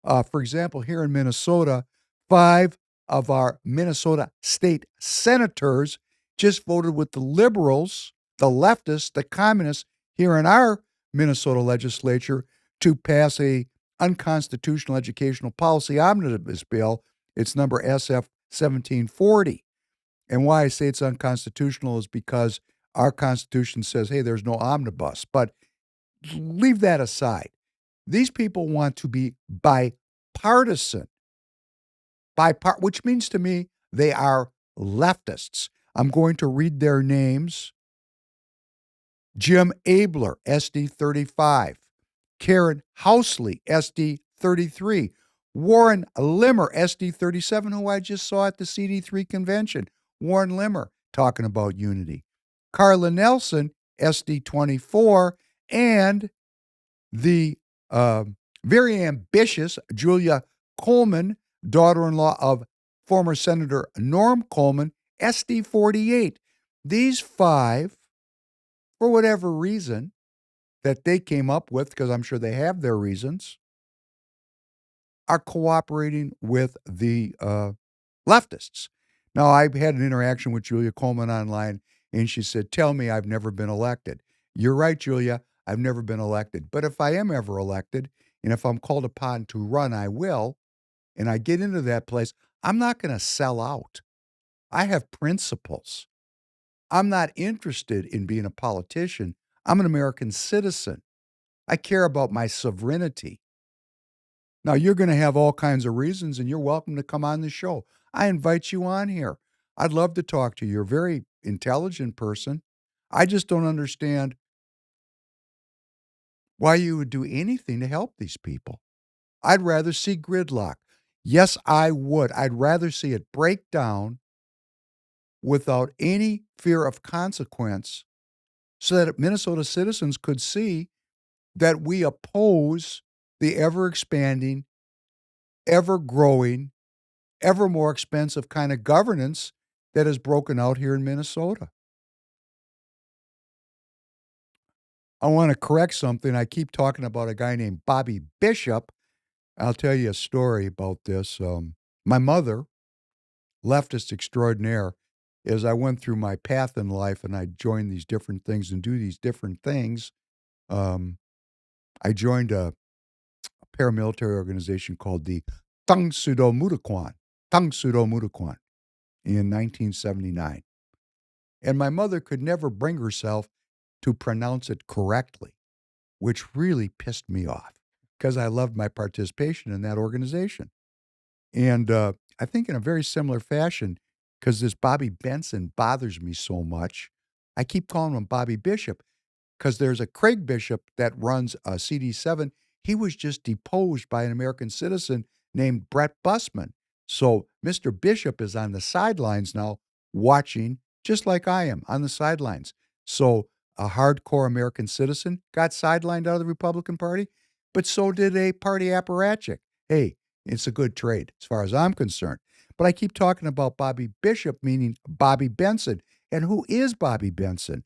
For example, here in Minnesota, 5 of our Minnesota state senators just voted with the liberals, the leftists, the communists here in our Minnesota legislature to pass a unconstitutional educational policy omnibus bill. It's number SF 1740. And why I say it's unconstitutional is because our Constitution says, hey, there's no omnibus. But leave that aside. These people want to be bipartisan, which means to me they are leftists. I'm going to read their names. Jim Abler, SD 35. Karen Housley, SD 33. Warren Limmer, SD 37, who I just saw at the CD3 convention. Warren Limmer talking about unity. Carla Nelson, SD 24, and the very ambitious Julia Coleman, daughter-in-law of former Senator Norm Coleman, SD 48. These 5, for whatever reason that they came up with, because I'm sure they have their reasons, are cooperating with the leftists. Now, I had an interaction with Julia Coleman online, and she said, tell me I've never been elected. You're right, Julia, I've never been elected. But if I am ever elected, and if I'm called upon to run, I will, and I get into that place, I'm not going to sell out. I have principles. I'm not interested in being a politician. I'm an American citizen. I care about my sovereignty. Now, you're going to have all kinds of reasons, and you're welcome to come on the show. I invite you on here. I'd love to talk to you. You're a very intelligent person. I just don't understand why you would do anything to help these people. I'd rather see gridlock. Yes, I would. I'd rather see it break down without any fear of consequence so that Minnesota citizens could see that we oppose the ever expanding, ever growing, ever more expensive kind of governance that has broken out here in Minnesota. I want to correct something. I keep talking about a guy named Bobby Bishop. I'll tell you a story about this. My mother, leftist extraordinaire, as I went through my path in life and I joined these different things and do these different things, I joined a paramilitary organization called the Tang Sudo Mudakwon in 1979. And my mother could never bring herself to pronounce it correctly, which really pissed me off because I loved my participation in that organization. And I think in a very similar fashion, because this Bobby Benson bothers me so much, I keep calling him Bobby Bishop because there's a Craig Bishop that runs CD7. He was just deposed by an American citizen named Brett Bussman. So Mr. Bishop is on the sidelines now watching, just like I am, on the sidelines. So a hardcore American citizen got sidelined out of the Republican Party, but so did a party apparatchik. Hey, it's a good trade as far as I'm concerned. But I keep talking about Bobby Bishop, meaning Bobby Benson. And who is Bobby Benson?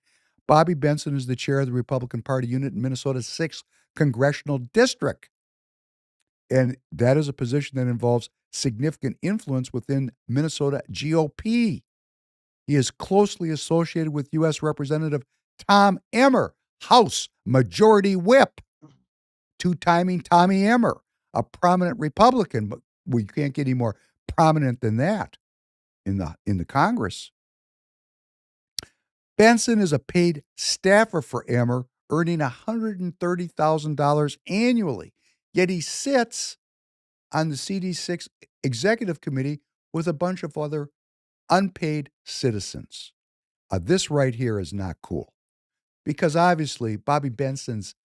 Bobby Benson is the chair of the Republican Party unit in Minnesota's 6th congressional district. And that is a position that involves significant influence within Minnesota GOP. He is closely associated with U.S. Representative Tom Emmer, House Majority Whip, two-timing Tommy Emmer, a prominent Republican, but we can't get any more prominent than that in the Congress. Benson is a paid staffer for Emmer, earning $130,000 annually. Yet he sits on the CD6 executive committee with a bunch of other unpaid citizens. This right here is not cool because obviously Bobby Benson's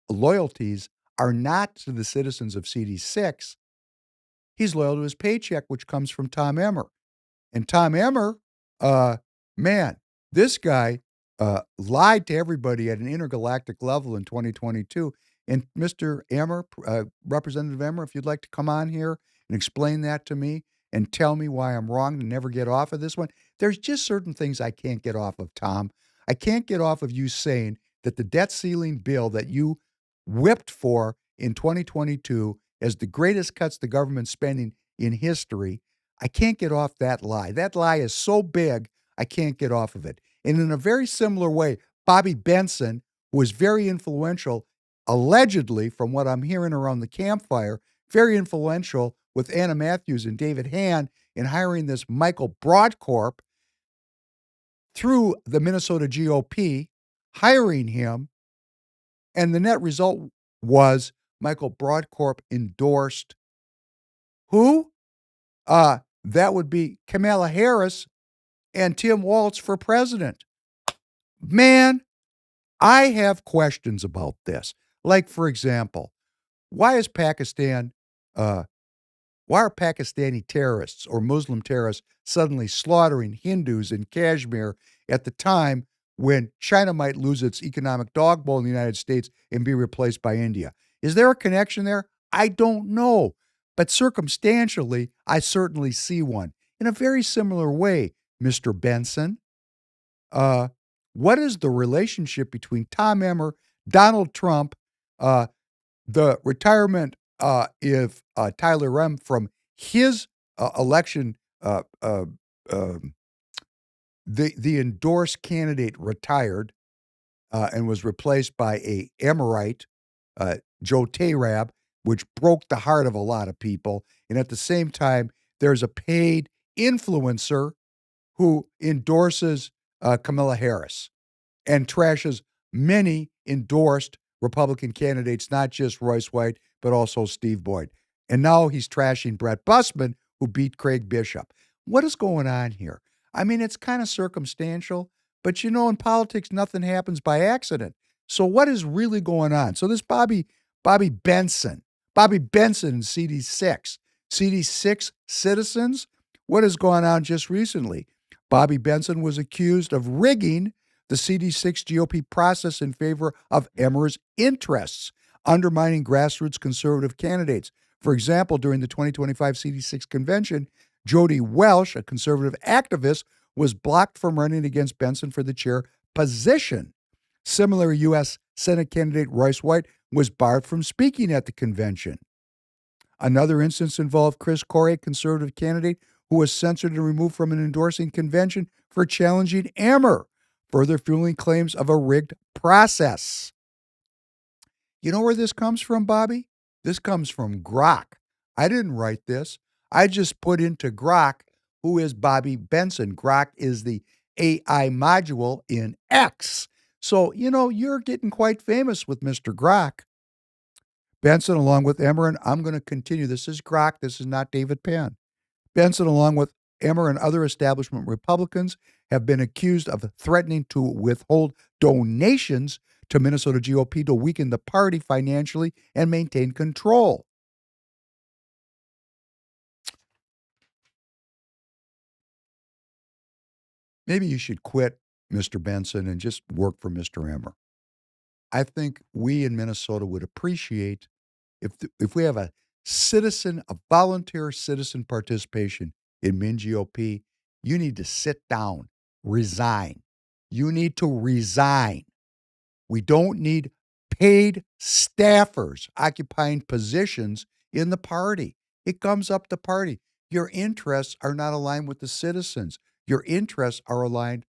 loyalties are not to the citizens of CD6. He's loyal to his paycheck, which comes from Tom Emmer. And Tom Emmer, man, this guy lied to everybody at an intergalactic level in 2022. And Mr. Emmer, Representative Emmer, if you'd like to come on here and explain that to me and tell me why I'm wrong to never get off of this one. There's just certain things I can't get off of, Tom. I can't get off of you saying that the debt ceiling bill that you whipped for in 2022 as the greatest cuts to government spending in history, I can't get off that lie. That lie is so big, I can't get off of it. And in a very similar way, Bobby Benson, who was very influential, allegedly, from what I'm hearing around the campfire, very influential with Anna Matthews and David Hand in hiring this Michael Broadcorp through the Minnesota GOP, hiring him. And the net result was Michael Broadcorp endorsed who? That would be Kamala Harris and Tim Walz for president. Man, I have questions about this. Like, for example, why is Pakistan, why are Pakistani terrorists or Muslim terrorists suddenly slaughtering Hindus in Kashmir at the time when China might lose its economic dog bowl in the United States and be replaced by India? Is there a connection there? I don't know. But circumstantially, I certainly see one. In a very similar way, Mr. Benson, what is the relationship between Tom Emmer, Donald Trump, the retirement of Tyler Rem from his election, the endorsed candidate retired and was replaced by a Emmerite, Joe Tarab, which broke the heart of a lot of people. And at the same time, there's a paid influencer who endorses Kamala Harris and trashes many endorsed Republican candidates, not just Royce White, but also Steve Boyd. And now he's trashing Brett Bussman, who beat Craig Bishop. What is going on here? I mean, it's kind of circumstantial, but you know, in politics, nothing happens by accident. So what is really going on? So this Bobby Benson in CD6 CD6 citizens? What has gone on just recently? Bobby Benson was accused of rigging the CD6 GOP process in favor of Emmer's interests, undermining grassroots conservative candidates. For example, during the 2025 CD6 convention, Jody Welsh, a conservative activist, was blocked from running against Benson for the chair position. Similar U.S. Senate candidate Royce White was barred from speaking at the convention. Another instance involved Chris Corey, a conservative candidate who was censored and removed from an endorsing convention for challenging Emmer, further fueling claims of a rigged process. You know where this comes from, Bobby? This comes from Grok. I didn't write this. I just put into Grok, who is Bobby Benson. Grok is the AI module in X. So, you're getting quite famous with Mr. Grok. Benson, along with Emmer, and I'm going to continue. This is Grok. This is not David Penn. Benson, along with Emmer and other establishment Republicans, have been accused of threatening to withhold donations to Minnesota GOP to weaken the party financially and maintain control. Maybe you should quit, Mr. Benson, and just work for Mr. Emmer. I think we in Minnesota would appreciate if we have a volunteer citizen participation in MinGOP. You need to sit down, resign. You need to resign. We don't need paid staffers occupying positions in the party. It comes up the party. Your interests are not aligned with the citizens. Your interests are aligned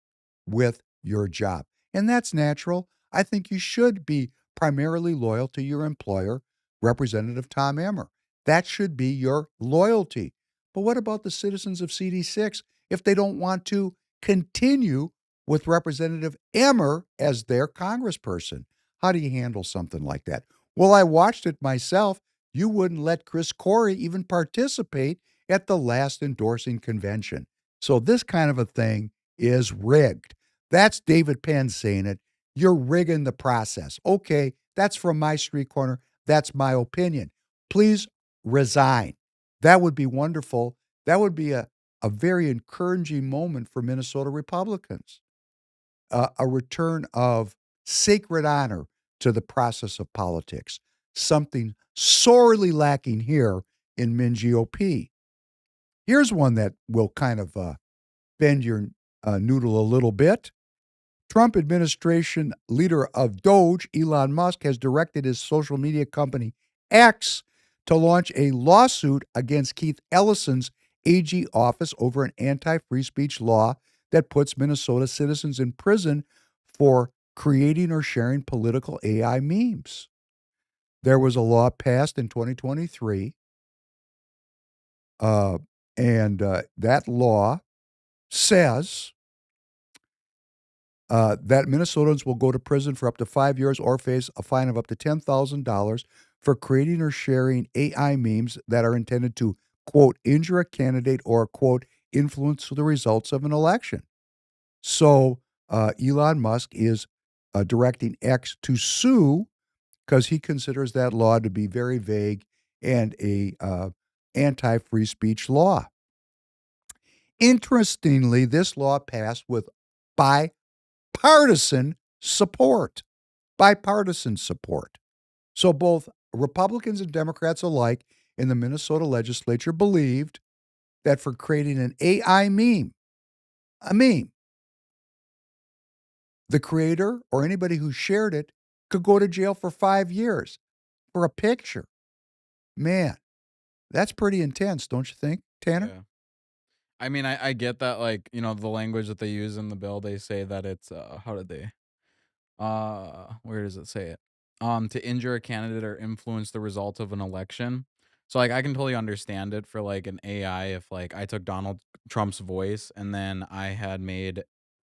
with your job. And that's natural. I think you should be primarily loyal to your employer, Representative Tom Emmer. That should be your loyalty. But what about the citizens of CD6 if they don't want to continue with Representative Emmer as their congressperson? How do you handle something like that? Well, I watched it myself. You wouldn't let Chris Corey even participate at the last endorsing convention. So this kind of a thing is rigged. That's David Penn saying it. You're rigging the process. Okay, that's from my street corner. That's my opinion. Please resign. That would be wonderful. That would be a very encouraging moment for Minnesota Republicans. A return of sacred honor to the process of politics, something sorely lacking here in MinGOP. Here's one that will kind of bend your noodle a little bit. Trump administration leader of Doge, Elon Musk, has directed his social media company X to launch a lawsuit against Keith Ellison's AG office over an anti-free speech law that puts Minnesota citizens in prison for creating or sharing political AI memes. There was a law passed in 2023, and that law says that Minnesotans will go to prison for up to 5 years or face a fine of up to $10,000 for creating or sharing AI memes that are intended to, quote, injure a candidate or, quote, influence the results of an election. So Elon Musk is directing X to sue because he considers that law to be very vague and a anti-free speech law. Interestingly, this law passed with bipartisan support. Bipartisan support. So both Republicans and Democrats alike in the Minnesota legislature believed that for creating an AI meme, the creator or anybody who shared it could go to jail for 5 years for a picture. Man, that's pretty intense, don't you think, Tanner? Yeah. I mean, I get that, like, the language that they use in the bill, they say that it's, how did they, where does it say it? To injure a candidate or influence the result of an election. So, like, I can totally understand it for, like, an AI if, like, I took Donald Trump's voice and then I had made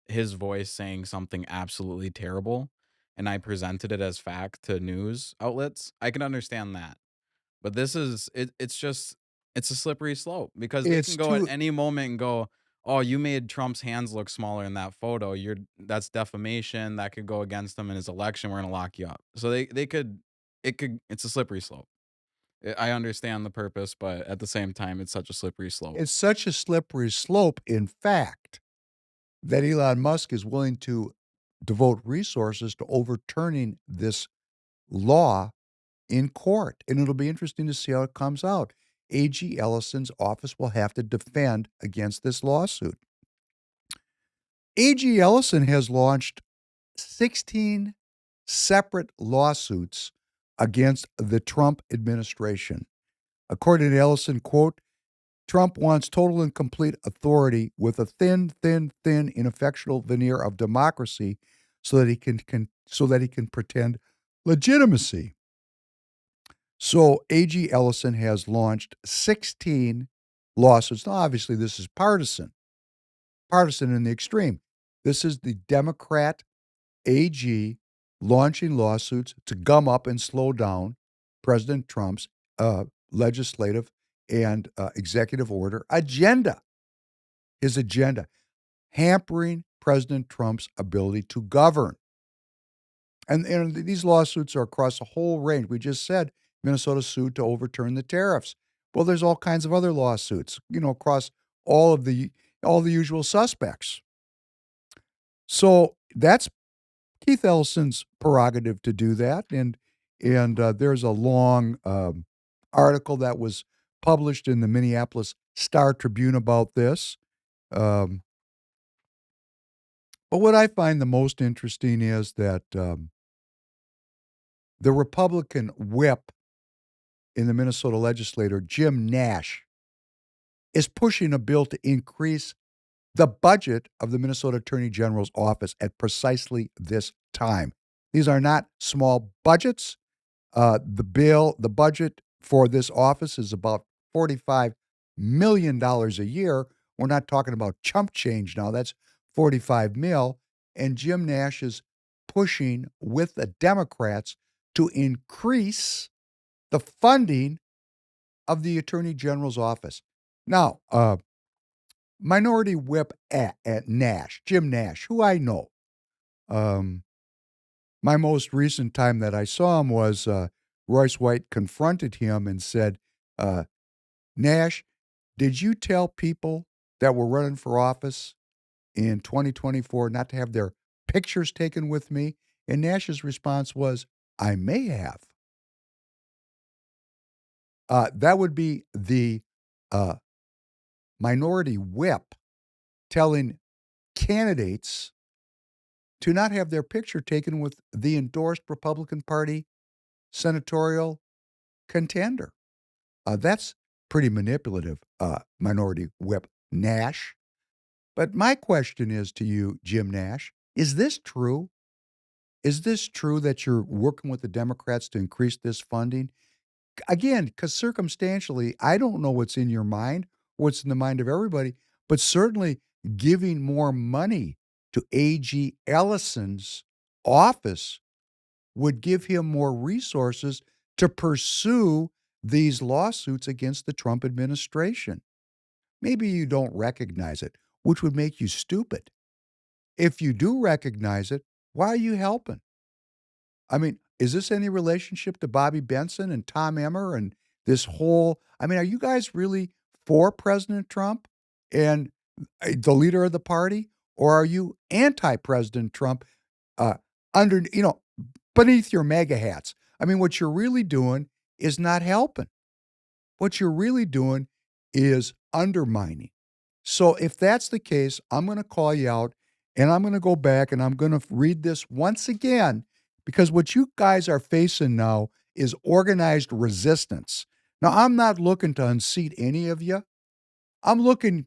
his voice saying something absolutely terrible and I presented it as fact to news outlets. I can understand that. But this is it's a slippery slope because they can It's go at too any moment and go, "Oh, you made Trump's hands look smaller in that photo. That's defamation. That could go against him in his election. We're gonna lock you up." So they could it's a slippery slope. I understand the purpose, but at the same time, it's such a slippery slope. It's such a slippery slope, in fact, that Elon Musk is willing to devote resources to overturning this law in court. And it'll be interesting to see how it comes out. A.G. Ellison's office will have to defend against this lawsuit. A.G. Ellison has launched 16 separate lawsuits against the Trump administration. According to Ellison, quote, Trump wants total and complete authority with a thin, ineffectual veneer of democracy so that he can pretend legitimacy. So A.G. Ellison has launched 16 lawsuits. Now, obviously, this is partisan in the extreme. This is the Democrat AG launching lawsuits to gum up and slow down President Trump's legislative and executive order agenda. His agenda, hampering President Trump's ability to govern. And these lawsuits are across a whole range. We just said Minnesota sued to overturn the tariffs. Well, there's all kinds of other lawsuits, across all the usual suspects. So that's Keith Ellison's prerogative to do that. And there's a long article that was published in the Minneapolis Star-Tribune about this. But what I find the most interesting is that the Republican whip in the Minnesota legislature, Jim Nash, is pushing a bill to increase the budget of the Minnesota Attorney General's office at precisely this time. These are not small budgets. The budget for this office is about $45 million a year. We're not talking about chump change now. That's $45 million. And Jim Nash is pushing with the Democrats to increase the funding of the Attorney General's office. Now, Minority Whip at Nash, Jim Nash, who I know. My most recent time that I saw him was Royce White confronted him and said, Nash, did you tell people that were running for office in 2024 not to have their pictures taken with me? And Nash's response was, I may have. That would be the Minority Whip telling candidates to not have their picture taken with the endorsed Republican Party senatorial contender. That's pretty manipulative, Minority Whip Nash. But my question is to you, Jim Nash, is this true? Is this true that you're working with the Democrats to increase this funding? Again, because circumstantially, I don't know what's in your mind, what's in the mind of everybody, but certainly giving more money to A.G. Ellison's office would give him more resources to pursue these lawsuits against the Trump administration. Maybe you don't recognize it, which would make you stupid. If you do recognize it, why are you helping? I mean, is this any relationship to Bobby Benson and Tom Emmer and this whole, are you guys really for President Trump and the leader of the party? Or are you anti-President Trump beneath your MAGA hats? What you're really doing is not helping. What you're really doing is undermining. So if that's the case, I'm going to call you out and I'm going to go back and I'm going to read this once again, because what you guys are facing now is organized resistance. Now, I'm not looking to unseat any of you. I'm looking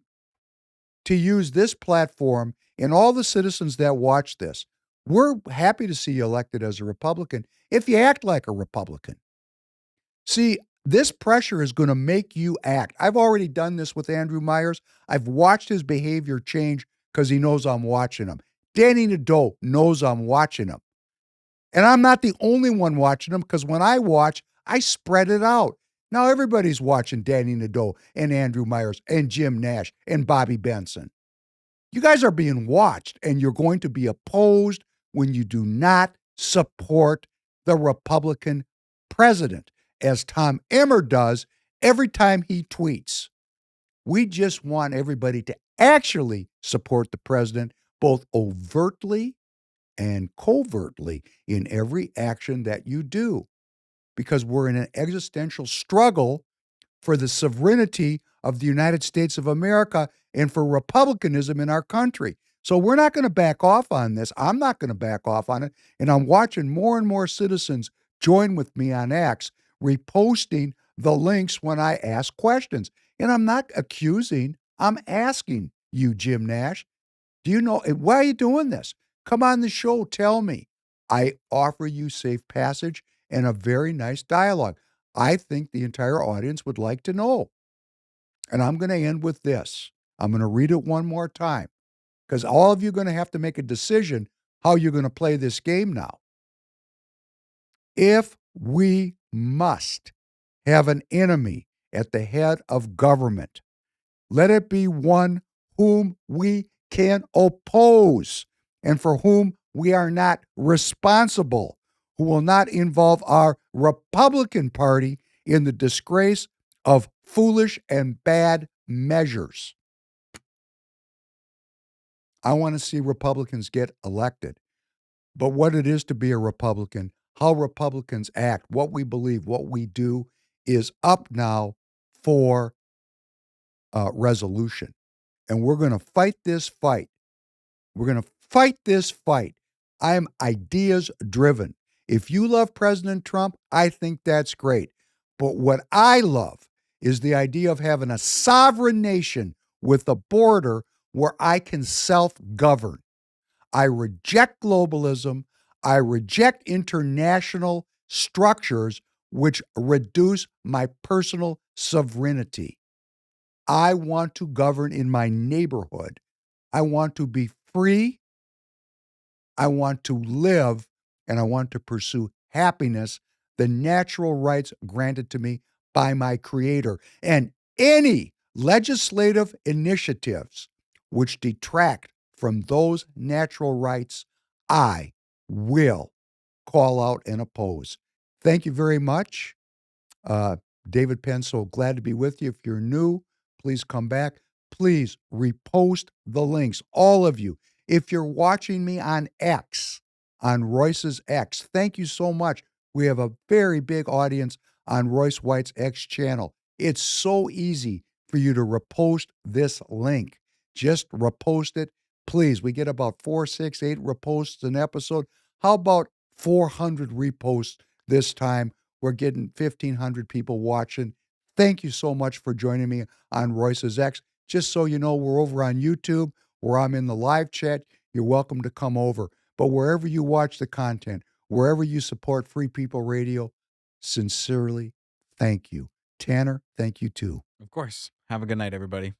to use this platform and all the citizens that watch this. We're happy to see you elected as a Republican if you act like a Republican. See, this pressure is going to make you act. I've already done this with Andrew Myers. I've watched his behavior change because he knows I'm watching him. Danny Nadeau knows I'm watching him. And I'm not the only one watching him, because when I watch, I spread it out. Now everybody's watching Danny Nadeau and Andrew Myers and Jim Nash and Bobby Benson. You guys are being watched, and you're going to be opposed when you do not support the Republican president. as Tom Emmer does every time he tweets. We just want everybody to actually support the president, both overtly and covertly in every action that you do, because we're in an existential struggle for the sovereignty of the United States of America and for republicanism in our country. So we're not going to back off on this. I'm not going to back off on it. And I'm watching more and more citizens join with me on X, reposting the links when I ask questions. And I'm not accusing, I'm asking you, Jim Nash. Do you know, why are you doing this? Come on the show, tell me. I offer you safe passage and a very nice dialogue. I think the entire audience would like to know. And I'm going to end with this. I'm going to read it one more time, because all of you are going to have to make a decision how you're going to play this game now. If we must have an enemy at the head of government, let it be one whom we can oppose and for whom we are not responsible, who will not involve our Republican Party in the disgrace of foolish and bad measures. I want to see Republicans get elected. But what it is to be a Republican, how Republicans act, what we believe, what we do is up now for resolution. And we're going to fight this fight. We're going to fight this fight. I am ideas driven. If you love President Trump, I think that's great. But what I love is the idea of having a sovereign nation with a border where I can self-govern. I reject globalism. I reject international structures which reduce my personal sovereignty. I want to govern in my neighborhood. I want to be free. I want to live, and I want to pursue happiness, the natural rights granted to me by my Creator. And any legislative initiatives which detract from those natural rights, I will call out and oppose. Thank you very much. David Penn, so glad to be with you. If you're new, please come back. Please repost the links, all of you. If you're watching me on X, on Royce's X, thank you so much. We have a very big audience on Royce White's X channel. It's so easy for you to repost this link. Just repost it. Please, we get about 4, 6, 8 reposts an episode. How about 400 reposts this time? We're getting 1,500 people watching. Thank you so much for joining me on Royce's X. Just so you know, we're over on YouTube where I'm in the live chat. You're welcome to come over. But wherever you watch the content, wherever you support Free People Radio, sincerely, thank you. Tanner, thank you too. Of course. Have a good night, everybody.